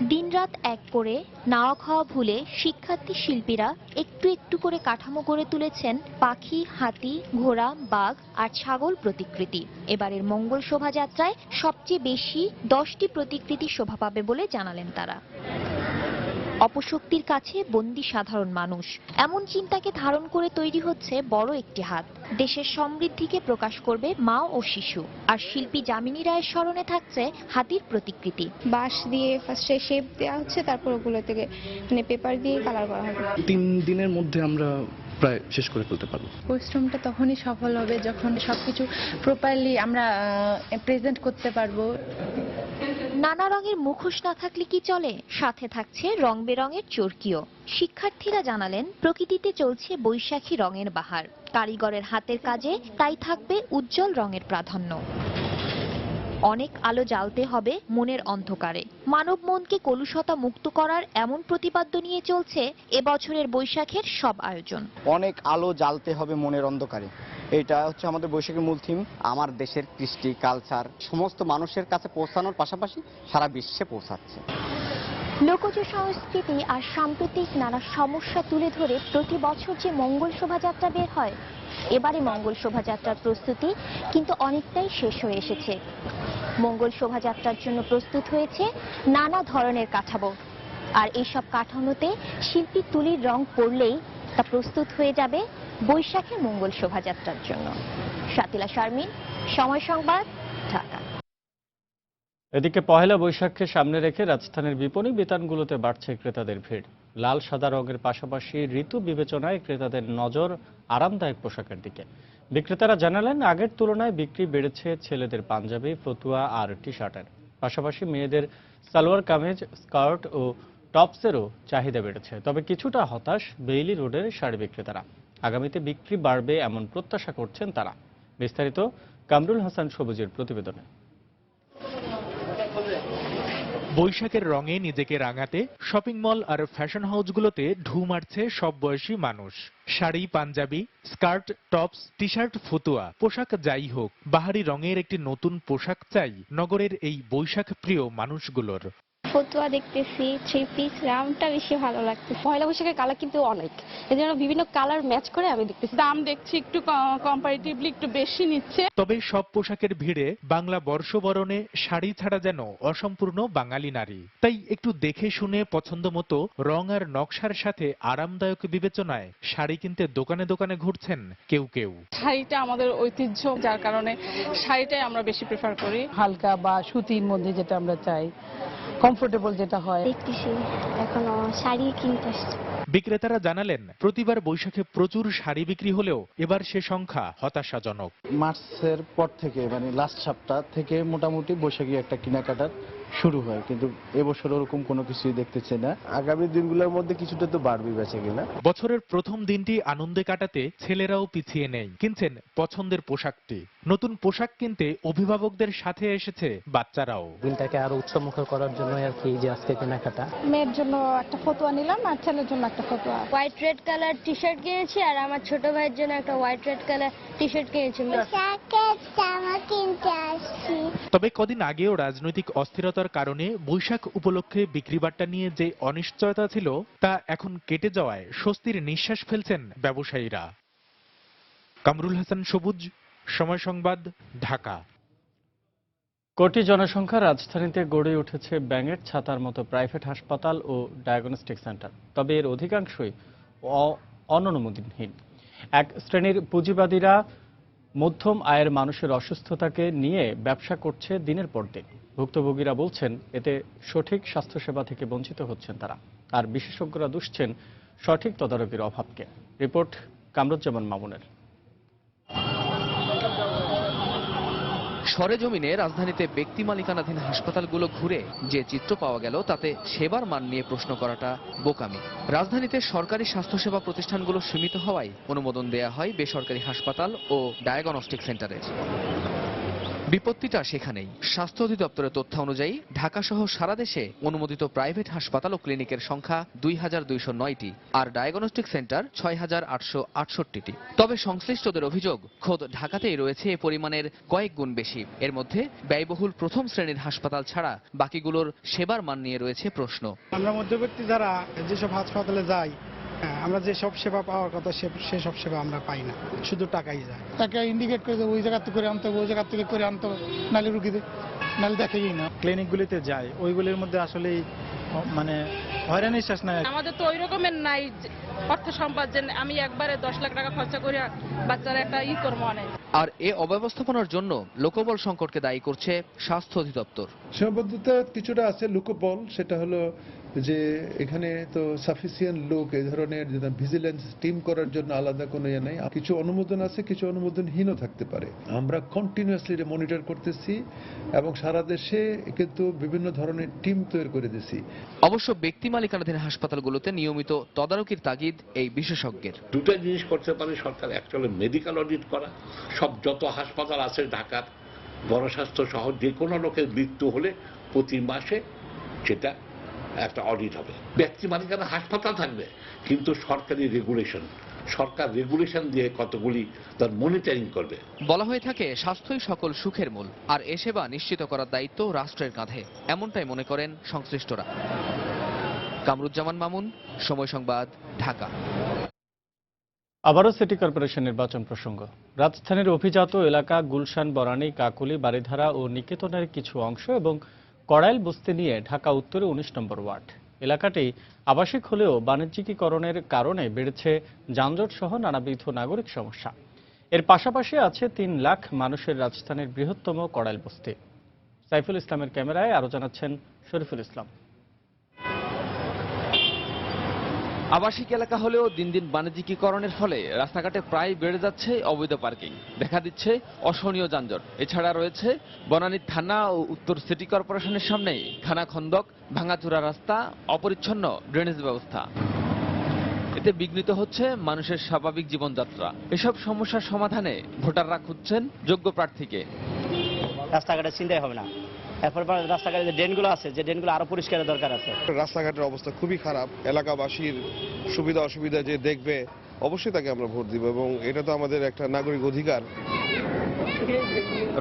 দিনরাত এক করে নাওয়া খাওয়া ভুলে শিক্ষার্থী শিল্পীরা একটু একটু করে কাঠামো গড়ে তুলেছেন পাখি, হাতি, ঘোড়া, বাঘ আর ছাগল প্রতিকৃতি। এবারের মঙ্গল শোভাযাত্রায় সবচেয়ে বেশি 10টি প্রতিকৃতি শোভা পাবে বলে জানালেন তারা। অপশক্তির কাছে বন্দী সাধারণ মানুষ, এমন চিন্তাকে ধারণ করে তৈরি হচ্ছে বড় একটি হাত। দেশের সমৃদ্ধিকে প্রকাশ করবে মা ও শিশু। আর শিল্পী যামিনী রায়ের স্মরণে থাকছে হাতির প্রতিকৃতি। বাঁশ দিয়ে ফার্স্টে শেপ দেওয়া হচ্ছে, তারপর ওগুলো থেকে পেপার দিয়ে কালার করা হবে। 3 দিনের মধ্যে আমরা প্রায় শেষ করে ফেলতে পারবো। পরিশ্রমটা তখনই সফল হবে যখন সবকিছু প্রপারলি আমরা প্রেজেন্ট করতে পারবো। নানা রঙের মুখোশ না থাকলে কি চলে, সাথে থাকছে রং বেরঙের চরকিও। শিক্ষার্থীরা জানালেন প্রকৃতিতে চলছে বৈশাখী রঙের বাহার। কারিগরের হাতের কাজে তাই থাকবে উজ্জ্বল রঙের প্রাধান্য। অনেক আলো জ্বালতে হবে মনের অন্ধকারে। মানব মনকে কলুষতা মুক্ত করার এমন প্রতিপাদ্য নিয়ে চলছে এবছরের বৈশাখের সব আয়োজন। অনেক আলো জ্বালতে হবে মনের অন্ধকারে, এটা হচ্ছে আমাদের বৈশাখের মূল থিম। আমার দেশের কৃষ্টি কালচার সমস্ত মানুষের কাছে পৌঁছানোর পাশাপাশি সারা বিশ্বে পৌঁছাচ্ছে। লোকজ সংস্কৃতি আর সাম্প্রতিক নানা সমস্যা তুলে ধরে প্রতি বছর যে মঙ্গল শোভাযাত্রা বের হয়, এবারে মঙ্গল শোভাযাত্রার প্রস্তুতি কিন্তু অনেকটাই শেষ হয়ে এসেছে। মঙ্গল শোভাযাত্রার জন্য প্রস্তুত হয়েছে নানা ধরনের কাঠামো। আর এইসব কাঠামোতে শিল্পী তুলির রং পড়লেই তা প্রস্তুত হয়ে যাবে বৈশাখের মঙ্গল শোভাযাত্রার জন্য। শাতিলা শারমিন, সময় সংবাদ, ঢাকা। এদিকে পহেলা বৈশাখকে সামনে রেখে রাজধানীর বিপণী বিতানগুলোতে বাড়ছে ক্রেতাদের ভিড়। লাল সাদা রঙের পাশাপাশি ঋতু বিবেচনায় ক্রেতাদের নজর আরামদায়ক পোশাকের দিকে। বিক্রেতারা জানালেন আগের তুলনায় বিক্রি বেড়েছে ছেলেদের পাঞ্জাবি, ফতুয়া আর টি শার্টের পাশাপাশি মেয়েদের সালোয়ার কামিজ, স্কার্ট ও টপসেরও চাহিদা বেড়েছে। তবে কিছুটা হতাশ বেইলি রোডের শাড়ি বিক্রেতারা। আগামীতে বিক্রি বাড়বে এমন প্রত্যাশা করছেন তারা। বিস্তারিত কামরুল হাসান সবুজের প্রতিবেদনে। বৈশাখের রঙে নিজেকে রাঙাতে শপিং মল আর ফ্যাশন হাউসগুলোতে ঢু মারছে সব বয়সী মানুষ। Sari, Punjabi, skirt, tops, T shirt, ফতুয়া, পোশাক যাই হোক, বাহারি রঙের একটি নতুন পোশাক চাই নগরের এই বৈশাখ প্রিয় মানুষগুলোর। ফতুয়া দেখতেছি, 3 পিস, রাউন্ডটা বেশি ভালো লাগছে। পয়লা বৈশাখের কালার কিন্তু অনেক, এই জন্য বিভিন্ন কালার ম্যাচ করে আমি দেখতেছি। দাম দেখছি একটু কম্পারেটিভলি একটু বেশি নিচ্ছে। তবে সব পোশাকের ভিড়ে বাংলা বর্ষবরণে শাড়ি ছাড়া যেন অসম্পূর্ণ বাঙালি নারী। তাই একটু দেখে শুনে পছন্দ মতো রং আর নকশার সাথে আরামদায়ক বিবেচনায় শাড়ি কিনতে দোকানে দোকানে ঘুরছেন কেউ কেউ। শাড়িটা আমাদের ঐতিহ্য, যার কারণে শাড়িটাই আমরা বেশি প্রেফার করি। হালকা বা সুতির মধ্যে যেটা আমরা চাই, কমফোর্টেবল যেটা হয়। দেখতেছি এখনো শাড়ি কিনতে আসছে। বিক্রেতারা জানালেন প্রতিবার বৈশাখে প্রচুর শাড়ি বিক্রি হলেও এবার সে সংখ্যা হতাশাজনক। মার্চের পর থেকে মানে লাস্ট সপ্তাহ থেকে মোটামুটি বৈশাখী একটা কেনাকাটার শুরু হয়, কিন্তু এবছর ওরকম কোনো কিছুই দেখতেছি না। আগামী দিনগুলোর মধ্যে কিছুটা তো বাড়বে বেচা কিনা। বছরের প্রথম দিনটি আনন্দে কাটাতে ছেলেরাও পিছিয়ে নেই, কিনছেন পছন্দের পোশাকটি। নতুন পোশাক কিনতে অভিভাবকদের সাথে এসেছে বাচ্চারাও। দিনটাকে আরো উৎসবমুখর করার জন্য আর কি যে আজকে কেনাকাটা। মেয়ের জন্য একটা ফতুয়া নিলাম আর ছেলের জন্য একটা ফতুয়া। White red colour T shirt কিনেছি আর আমার ছোট ভাইয়ের জন্য একটা white red colour T shirt কিনেছি। তবে কদিন আগেও রাজনৈতিক অস্থিরতার কারণে বৈশাখ উপলক্ষে বিক্রিবাট্টা নিয়ে যে অনিশ্চয়তা ছিল তা এখন কেটে যাওয়ায় স্বস্তির নিঃশ্বাস ফেলছেন ব্যবসায়ীরা। কামরুল হাসান সবুজ, সময় সংবাদ, ঢাকা। কোটি জনসংখ্যা রাজধানীতে গড়ে উঠেছে ব্যাঙের ছাতার মতো প্রাইভেট হাসপাতাল ও ডায়াগনস্টিক সেন্টার। তবে এর অধিকাংশই অননুমোদনহীন। এক শ্রেণীর পুঁজিবাদীরা মধ্যম আয়ের মানুষের অসুস্থতাকে নিয়ে ব্যবসা করছে দিনের পর দিন। ভুক্তভোগীরা বলছেন এতে সঠিক স্বাস্থ্যসেবা থেকে বঞ্চিত হচ্ছেন তারা। আর বিশেষজ্ঞরা দুষছেন সঠিক তদারকির অভাবকে। রিপোর্ট কামরুজ্জামান মামুনের। সরেজমিনে রাজধানীতে ব্যক্তি মালিকানাধীন হাসপাতালগুলো ঘুরে যে চিত্র পাওয়া গেল তাতে সেবার মান নিয়ে প্রশ্ন করাটা বোকামি। রাজধানীতে সরকারি স্বাস্থ্যসেবা প্রতিষ্ঠানগুলো সীমিত হওয়ায় অনুমোদন দেয়া হয় বেসরকারি হাসপাতাল ও ডায়াগনস্টিক সেন্টারের। বিপত্তিটা সেখানেই। স্বাস্থ্য অধিদপ্তরের তথ্য অনুযায়ী ঢাকা সহ সারা দেশে অনুমোদিত প্রাইভেট হাসপাতাল ও ক্লিনিকের সংখ্যা 2209টি আর ডায়াগনস্টিক সেন্টার 6868টি। তবে সংশ্লিষ্টদের অভিযোগ, খোদ ঢাকাতেই রয়েছে এ পরিমাণের কয়েক গুণ বেশি। এর মধ্যে ব্যয়বহুল প্রথম শ্রেণীর হাসপাতাল ছাড়া বাকিগুলোর সেবার মান নিয়ে রয়েছে প্রশ্ন। আমরা মধ্যবর্তী যারা যেসব হাসপাতালে যাই, আমরা যেসব সেবা পাওয়ার কথা সেসব সেবা আমরা পাই না, শুধু টাকাই যায়। তাকে ইন্ডিকেট করে ওই জায়গা থেকে করে আনতে হবে, ওই জায়গা থেকে করে আনতে হবে, নালে রুগীদের নালে দেখেই না। ক্লিনিকগুলিতে যায়, ওইগুলির মধ্যে আসলেই মানে হয়রানি শেষ নাই। আমাদের তো ওই রকমের নাই অর্থ সম্পদ যে আমি একবারে 10 লাখ টাকা খরচা করে বাচ্চারা একটা করবো অনেক। আর এ অব্যবস্থাপনার জন্য লোকবল সংকটকে দায়ী করছে স্বাস্থ্য অধিদপ্তর। সীমাবদ্ধতা কিছুটা আছে লোকবল, সেটা হলো যে এখানে তো সাফিসিয়েন্ট লোক এই ধরনের ভিজিলেন্স টিম করার জন্য আলাদা কোনো ইয়ে নাই। কিছু অনুমোদন আছে, কিছু অনুমোদনহীনও থাকতে পারে। আমরা কন্টিনিউয়াসলি মনিটর করতেছি এবং সারা দেশে কিন্তু বিভিন্ন ধরনের টিম তৈরি করে দিছি। অবশ্য ব্যক্তি মালিকানাধীন হাসপাতালগুলোতে নিয়মিত তদারকির তাগিদ এই বিশেষজ্ঞের। দুটো জিনিস করতে পারে সরকার, অ্যাকচুয়ালি মেডিকেল অডিট করা। সব যত হাসপাতাল আছে ঢাকার গণস্বাস্থ্য সহ যে কোনো লোকের মৃত্যু হলে প্রতি মাসে সেটা একটা অডিট হবে। ব্যক্তি মালিকানা হাসপাতাল থাকবে, কিন্তু সরকারি রেগুলেশন, সরকার রেগুলেশন দিয়ে কতগুলি তার মনিটরিং করবে। বলা হয়ে থাকে স্বাস্থ্যই সকল সুখের মূল, আর এ সেবা নিশ্চিত করার দায়িত্ব রাষ্ট্রের কাঁধে। এমনটাই মনে করেন সংশ্লিষ্টরা। কামরুজ্জামান মামুন, সময় সংবাদ, ঢাকা। আবারও সিটি কর্পোরেশন নির্বাচন প্রসঙ্গ। রাজধানীর অভিজাত এলাকা গুলশান, বরানী, কাকুলি, বারিধারা ও নিকেতনের কিছু অংশ এবং কড়াইল বস্তি নিয়ে ঢাকা উত্তরে 19 নম্বর ওয়ার্ড। এলাকাটি আবাসিক হলেও বাণিজ্যিকীকরণের কারণে বেড়েছে যানজট সহ নানাবিধ নাগরিক সমস্যা। এর পাশাপাশি আছে 3 লাখ মানুষের রাজধানীর বৃহত্তম কড়াইল বস্তি। সাইফুল ইসলামের ক্যামেরায় আরো জানাচ্ছেন শরীফুল ইসলাম। আবাসিক এলাকা হলেও দিন দিন বাণিজ্যিকীকরণের ফলে রাস্তাঘাটে প্রায় বেড়ে যাচ্ছে অবৈধ পার্কিং, দেখা দিচ্ছে অসহনীয় যানজট। এছাড়া রয়েছে বনানী থানা ও উত্তর সিটি কর্পোরেশনের সামনেই খানাখন্দক, ভাঙাচোরা রাস্তা, অপরিচ্ছন্ন ড্রেনেজ ব্যবস্থা। এতে বিঘ্নিত হচ্ছে মানুষের স্বাভাবিক জীবনযাত্রা। এসব সমস্যার সমাধানে ভোটাররা খুঁজছেন যোগ্য প্রার্থীকে। রাস্তাঘাটে চিন্তাই হবে না, এরপর রাস্তাঘাটে যে ড্রেনগুলো আছে, যে ড্রেনগুলো আরো পরিষ্কারের দরকার আছে। রাস্তাঘাটের অবস্থা খুবই খারাপ। এলাকাবাসীর সুবিধা অসুবিধা যে দেখবে অবশ্যই তাকে আমরা ভোট দিব, এবং এটা তো আমাদের একটা নাগরিক অধিকার।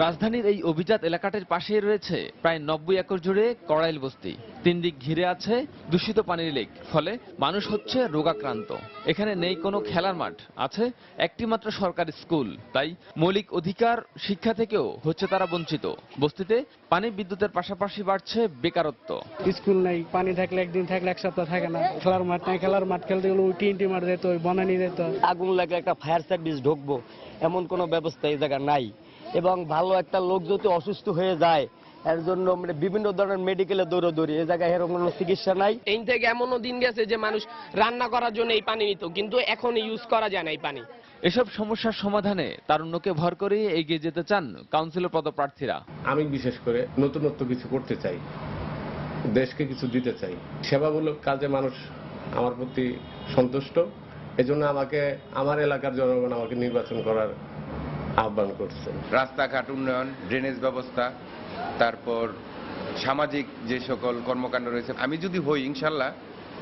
রাজধানীর এই অভিজাত এলাকাটির পাশেই রয়েছে প্রায় 90 একর জুড়ে কড়াইল বস্তি। 3 দিক ঘিরে আছে দূষিত পানির লেক, ফলে মানুষ হচ্ছে রোগাক্রান্ত। এখানে নেই কোনো খেলার মাঠ, আছে একটি মাত্র সরকারি স্কুল। তাই মৌলিক অধিকার শিক্ষা থেকেও হচ্ছে তারা বঞ্চিত। বস্তিতে পানি বিদ্যুতের পাশাপাশি বাড়ছে বেকারত্ব। স্কুল নাই, পানি থাকলে একদিন থাকলে এক সপ্তাহ থাকে না। খেলার মাঠ নাই, খেলার মাঠ খেলতে গেলে ওই টিএনটি মাঠ যেত, ওই বনানি যেত। আগুন লাগলে একটা ফায়ার সার্ভিস ঢুকবো এমন কোনো ব্যবস্থা এই জায়গা নাই, এবং ভালো একটা লোক যদি অসুস্থ হয়ে যায় এর জন্য বিভিন্ন ধরনের মেডিকেলে দৌড়াদৌড়ি, এই জায়গায় এরকম কোনো চিকিৎসা নাই। এই থেকে এমনও দিন গেছে যে মানুষ রান্না করার জন্য এই পানি নিত, কিন্তু এখন ইউজ করা যায় না এই পানি। এসব সমস্যার সমাধানে তারুণ্যকে ভর করে এগিয়ে যেতে চান কাউন্সিলর পদপ্রার্থীরা। আমি বিশেষ করে নতুনত্ব কিছু করতে চাই, দেশকে কিছু দিতে চাই। সেবামূলক কাজে মানুষ আমার প্রতি সন্তুষ্ট, এজন্য আমাকে আমার এলাকার জনগণ আমাকে নির্বাচন করার আহ্বান করছে। রাস্তাঘাট উন্নয়ন, ড্রেনেজ ব্যবস্থা, তারপর সামাজিক যে সকল কর্মকাণ্ড রয়েছে, আমি যদি হই ইনশাল্লাহ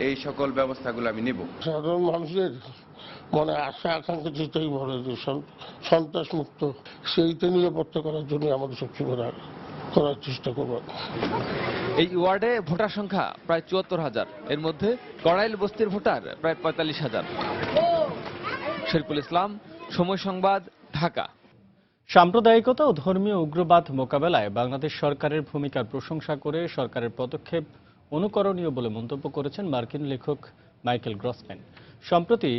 এই সকল ব্যবস্থাগুলো আমি নেব। সাধারণ মানুষের মনে আশা আকাঙ্ক্ষা যেটাই বলে যে সন্ত্রাস মুক্ত, সেইটা নিরাপত্তা করার জন্য আমাদের সবসময় করার চেষ্টা করব। এই ওয়ার্ডে ভোটার সংখ্যা প্রায় 74,000, এর মধ্যে কড়াইল বস্তির ভোটার প্রায় 45,000। শরীফুল ইসলাম, সময় সংবাদ, ঢাকা। সাম্প্রদায়িকতা ও ধর্মীয় উগ্রবাদ মোকাবেলায় বাংলাদেশ সরকারের ভূমিকার প্রশংসা করে সরকারের পদক্ষেপ অনুকরণীয় বলে মন্তব্য করেছেন মার্কিন লেখক মাইকেল গ্রসম্যান। সম্প্রতি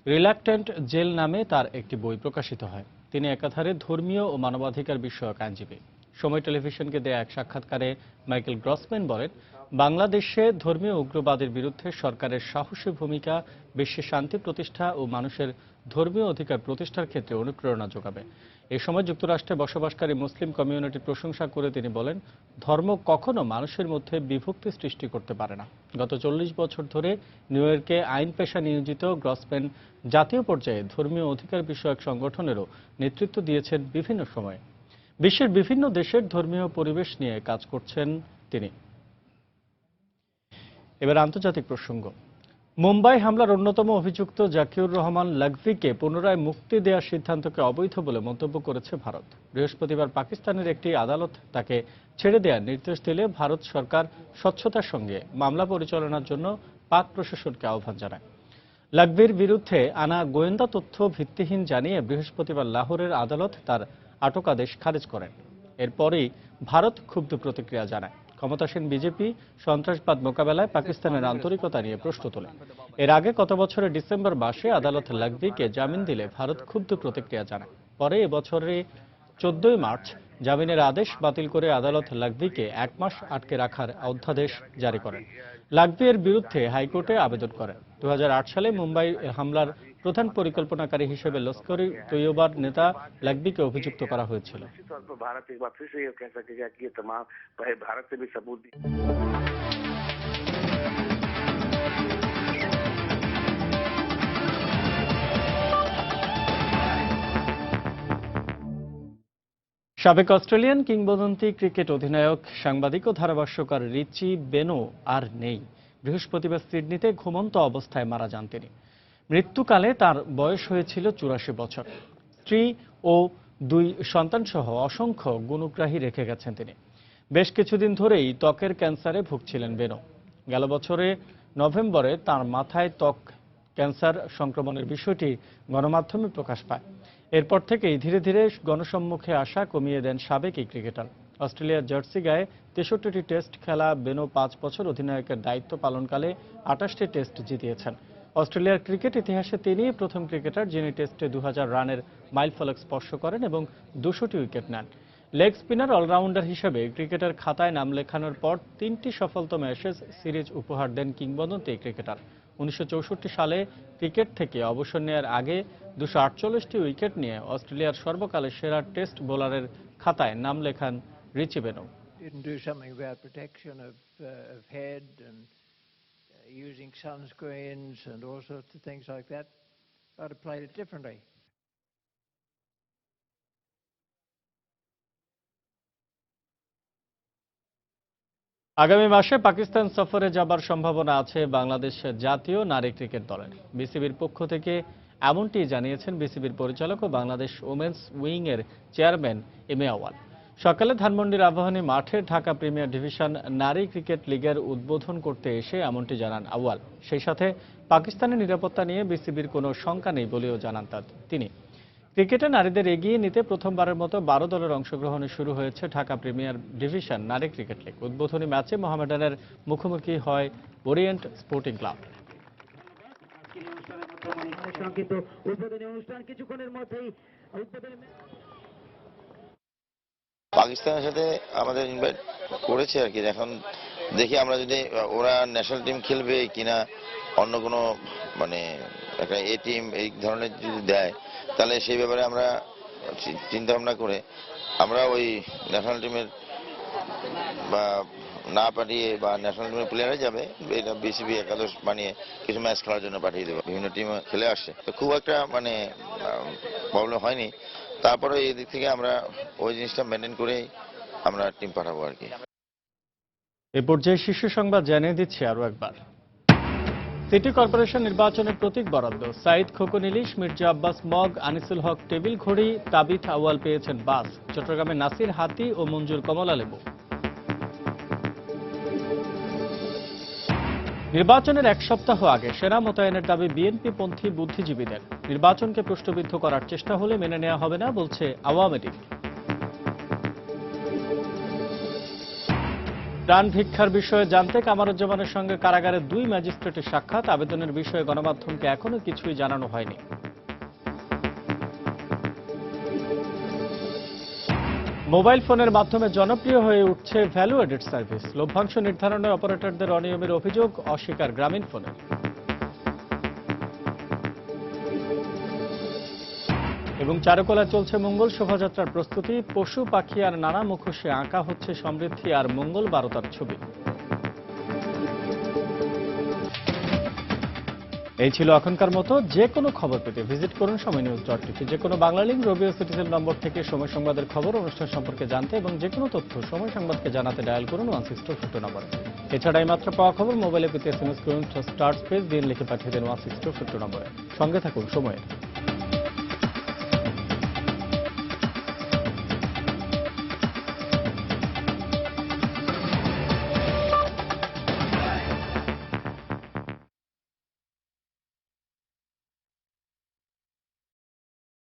রিল্যাক্টেন্ট জেল নামে তার একটি বই প্রকাশিত হয়। তিনি একাধারে ধর্মীয় ও মানবাধিকার বিষয়ক আইনজীবী। সময় টেলিভিশনকে দেয়া এক সাক্ষাৎকারে মাইকেল গ্রসম্যান বলেন, বাংলাদেশে ধর্মীয় উগ্রবাদের বিরুদ্ধে সরকারের সাহসী ভূমিকা বিশ্বে শান্তি প্রতিষ্ঠা ও মানুষের ধর্মীয় অধিকার প্রতিষ্ঠার ক্ষেত্রে অনুপ্রেরণা যোগাবে। এ সময় যুক্তরাষ্ট্রে বসবাসকারী মুসলিম কমিউনিটির প্রশংসা করে তিনি বলেন, ধর্ম কখনো মানুষের মধ্যে বিভক্তি সৃষ্টি করতে পারে না। গত 40 বছর ধরে নিউ ইয়র্কে আইন পেশা নিয়োজিত গ্রসম্যান জাতীয় পর্যায়ে ধর্মীয় অধিকার বিষয়ক সংগঠনেরও নেতৃত্ব দিয়েছেন বিভিন্ন সময়ে। বিশ্বের বিভিন্ন দেশের ধর্মীয় পরিবেশ নিয়ে কাজ করছেন তিনি। এবার আন্তর্জাতিক প্রসঙ্গ। মুম্বাই হামলার অন্যতম অভিযুক্ত জাকিউর রহমান লাখভিকে পুনরায় মুক্তি দেওয়ার সিদ্ধান্তকে অবৈধ বলে মন্তব্য করেছে ভারত। বৃহস্পতিবার পাকিস্তানের একটি আদালত তাকে ছেড়ে দেওয়ার নির্দেশ দিলে ভারত সরকার স্বচ্ছতার সঙ্গে মামলা পরিচালনার জন্য পাক প্রশাসনকে আহ্বান জানায়। লাখভির বিরুদ্ধে আনা গোয়েন্দা তথ্য ভিত্তিহীন জানিয়ে বৃহস্পতিবার লাহোরের আদালত তার আটক আদেশ খারিজ করেন। এরপরই ভারত ক্ষুব্ধ প্রতিক্রিয়া জানায়। ক্ষমতাসীন বিজেপি সন্ত্রাসবাদ মোকাবেলায় পাকিস্তানের আন্তরিকতা নিয়ে প্রশ্ন তোলে। এর আগে গত বছরের ডিসেম্বর মাসে আদালত লাখভিকে জামিন দিলে ভারত ক্ষুব্ধ প্রতিক্রিয়া জানায়। পরে এবছরের 14 মার্চ জামিনের আদেশ বাতিল করে আদালত লাখভিকে 1 মাস আটকে রাখার অধ্যাদেশ জারি করেন। লাখভি এর বিরুদ্ধে হাইকোর্টে আবেদন করেন। 2008 সালে মুম্বাই হামলার প্রধান পরিকল্পনাকারী হিসেবে লস্কর-ই তৈয়বার নেতা লাখভিকে অভিযুক্ত করা হয়েছিল। भारत एक बार फिर से ये कह सकेगा कि ये तमाम भारत से भी सबूत সাবেক অস্ট্রেলিয়ান কিংবদন্তি ক্রিকেট অধিনায়ক, সাংবাদিক ও ধারাভাষ্যকার রিচি বেনো আর নেই। বৃহস্পতিবার সিডনিতে ঘুমন্ত অবস্থায় মারা যান তিনি। মৃত্যুকালে তার বয়স হয়েছিল 84 বছর। স্ত্রী ও 2 সন্তানসহ অসংখ্য গুণগ্রাহী রেখে গেছেন তিনি। বেশ কিছুদিন ধরেই ত্বকের ক্যান্সারে ভুগছিলেন বেনো। গেল বছরে নভেম্বরে তার মাথায় ত্বক ক্যান্সার সংক্রমণের বিষয়টি গণমাধ্যমে প্রকাশ পায়। এরপর থেকেই ধীরে ধীরে গণসম্মুখে আসা কমিয়ে দেন সাবেক এই ক্রিকেটার। অস্ট্রেলিয়ার জার্সি গায়ে 63টি টেস্ট খেলা বেনো 5 বছর অধিনায়কের দায়িত্ব পালনকালে 28টি টেস্ট জিতিয়েছেন। অস্ট্রেলিয়ার ক্রিকেট ইতিহাসে তিনিই প্রথম ক্রিকেটার যিনি টেস্টে 2000 রানের মাইলফলক স্পর্শ করেন এবং 200টি উইকেট নেন। লেগ স্পিনার অলরাউন্ডার হিসেবে ক্রিকেটের খাতায় নাম লেখানোর পর 3টি সফলতম অ্যাশেজ সিরিজ উপহার দেন কিংবদন্তি ক্রিকেটার। 1964 সালে ক্রিকেট থেকে অবসর নেওয়ার আগে 248টি উইকেট নিয়ে অস্ট্রেলিয়ার সর্বকালের সেরা টেস্ট বোলারের খাতায় নাম লেখান Richi বেনো। Using sunscreens and all sorts of things like that, I'd have played it differently. আগামী মাসে পাকিস্তান সফরে যাবার সম্ভাবনা আছে বাংলাদেশ জাতীয় নারী ক্রিকেট দলের। বিসিবির পক্ষ থেকে এমনটি জানিয়েছেন বিসিবির পরিচালক ও বাংলাদেশ ওমেন্স উইং এর চেয়ারম্যান এম এ আওয়াল। সকালে ধানমন্ডির আবাহনী মাঠে ঢাকা প্রিমিয়ার ডিভিশন নারী ক্রিকেট লিগের উদ্বোধন করতে এসে এমনটি জানান আওয়াল। সেই সাথে পাকিস্তানের নিরাপত্তা নিয়ে বিসিবির কোনো শঙ্কা নেই বলেও জানান তিনি। ক্রিকেটে নারীদের এগিয়ে নিতে প্রথমবারের মতো 12 দলের অংশগ্রহণে শুরু হয়েছে ঢাকা প্রিমিয়ার ডিভিশন নারী ক্রিকেট লিগ। উদ্বোধনী ম্যাচে মোহামেডানের মুখোমুখি হয় ওরিয়েন্ট স্পোর্টিং ক্লাব। পাকিস্তানের সাথে আমাদের ইনভাইট করেছে আর কি। এখন দেখি আমরা যদি ওরা ন্যাশনাল টিম খেলবে কিনা, অন্য কোনো মানে একটা এ টিম এই ধরনের যদি দেয় তাহলে সেই ব্যাপারে আমরা চিন্তা ভাবনা করে আমরা ওই ন্যাশনাল টিমের বা না পাঠিয়ে বা ন্যাশনাল টিমের প্লেয়ারই যাবে, এটা বিসিবি একাদশ বানিয়ে কিছু ম্যাচ খেলার জন্য পাঠিয়ে দেবো। বিভিন্ন টিম খেলে আসছে, তো খুব একটা মানে প্রবলেম হয়নি। তারপরে এই দিক থেকে আমরা ওই জিনিসটা মেনটেন করেই আমরা টিম পাঠাবো আর কি। এ পর্যায়ে শীর্ষ সংবাদ জানিয়ে দিচ্ছি আরো একবার। সিটি কর্পোরেশন নির্বাচনের প্রতীক বরাদ্দ। সাইদ খোকন ইলিশ, মির্জা আব্বাস মগ, আনিসুল হক টেবিল ঘড়ি, তাবিথ আওয়াল পেয়েছেন বাস। চট্টগ্রামে নাসির হাতি ও মঞ্জুর কমলা লেবু। নির্বাচনের 1 সপ্তাহ আগে সেনা মোতায়েনের দাবি বিএনপি পন্থী বুদ্ধিজীবীদের। নির্বাচনকে প্রশ্নবিদ্ধ করার চেষ্টা হলে মেনে নেওয়া হবে না বলছে আওয়ামী লীগ। প্রাণ ভিক্ষার বিষয়ে জানতে কামারুজ্জামানের সঙ্গে কারাগারে 2 ম্যাজিস্ট্রেটের সাক্ষাৎ। আবেদনের বিষয়ে গণমাধ্যমকে এখনো কিছুই জানানো হয়নি। মোবাইল ফোনের মাধ্যমে জনপ্রিয় হয়ে উঠছে ভ্যালু এডেড সার্ভিস। লভ্যাংশ নির্ধারণে অপারেটরদের অনিয়মের অভিযোগ অস্বীকার গ্রামীণ ফোনের। এবং চারুকলায় চলছে মঙ্গল শোভাযাত্রার প্রস্তুতি। পশু পাখি আর নানা মুখোশে আঁকা হচ্ছে সমৃদ্ধি আর মঙ্গল বারতার ছবি। এই ছিল এখনকার মতো। যে কোনো খবর পেতে ভিজিট করুন সময়নিউজ.টিভি। যে কোনো বাংলা লিংক, রবি ও সিটিজেন নম্বর থেকে সময় সংবাদের খবর, অনুষ্ঠান সম্পর্কে জানতে এবং যে কোনো তথ্য সময় সংবাদকে জানাতে ডায়াল করুন 16252 নম্বরে। এছাড়া এই মাত্র পাওয়া খবর মোবাইলে পেতে SMS করুন স্টার স্পেস দিয়ে লিখে পাঠিয়ে দেন 16252 নম্বরে। সঙ্গে থাকুন সময়ের।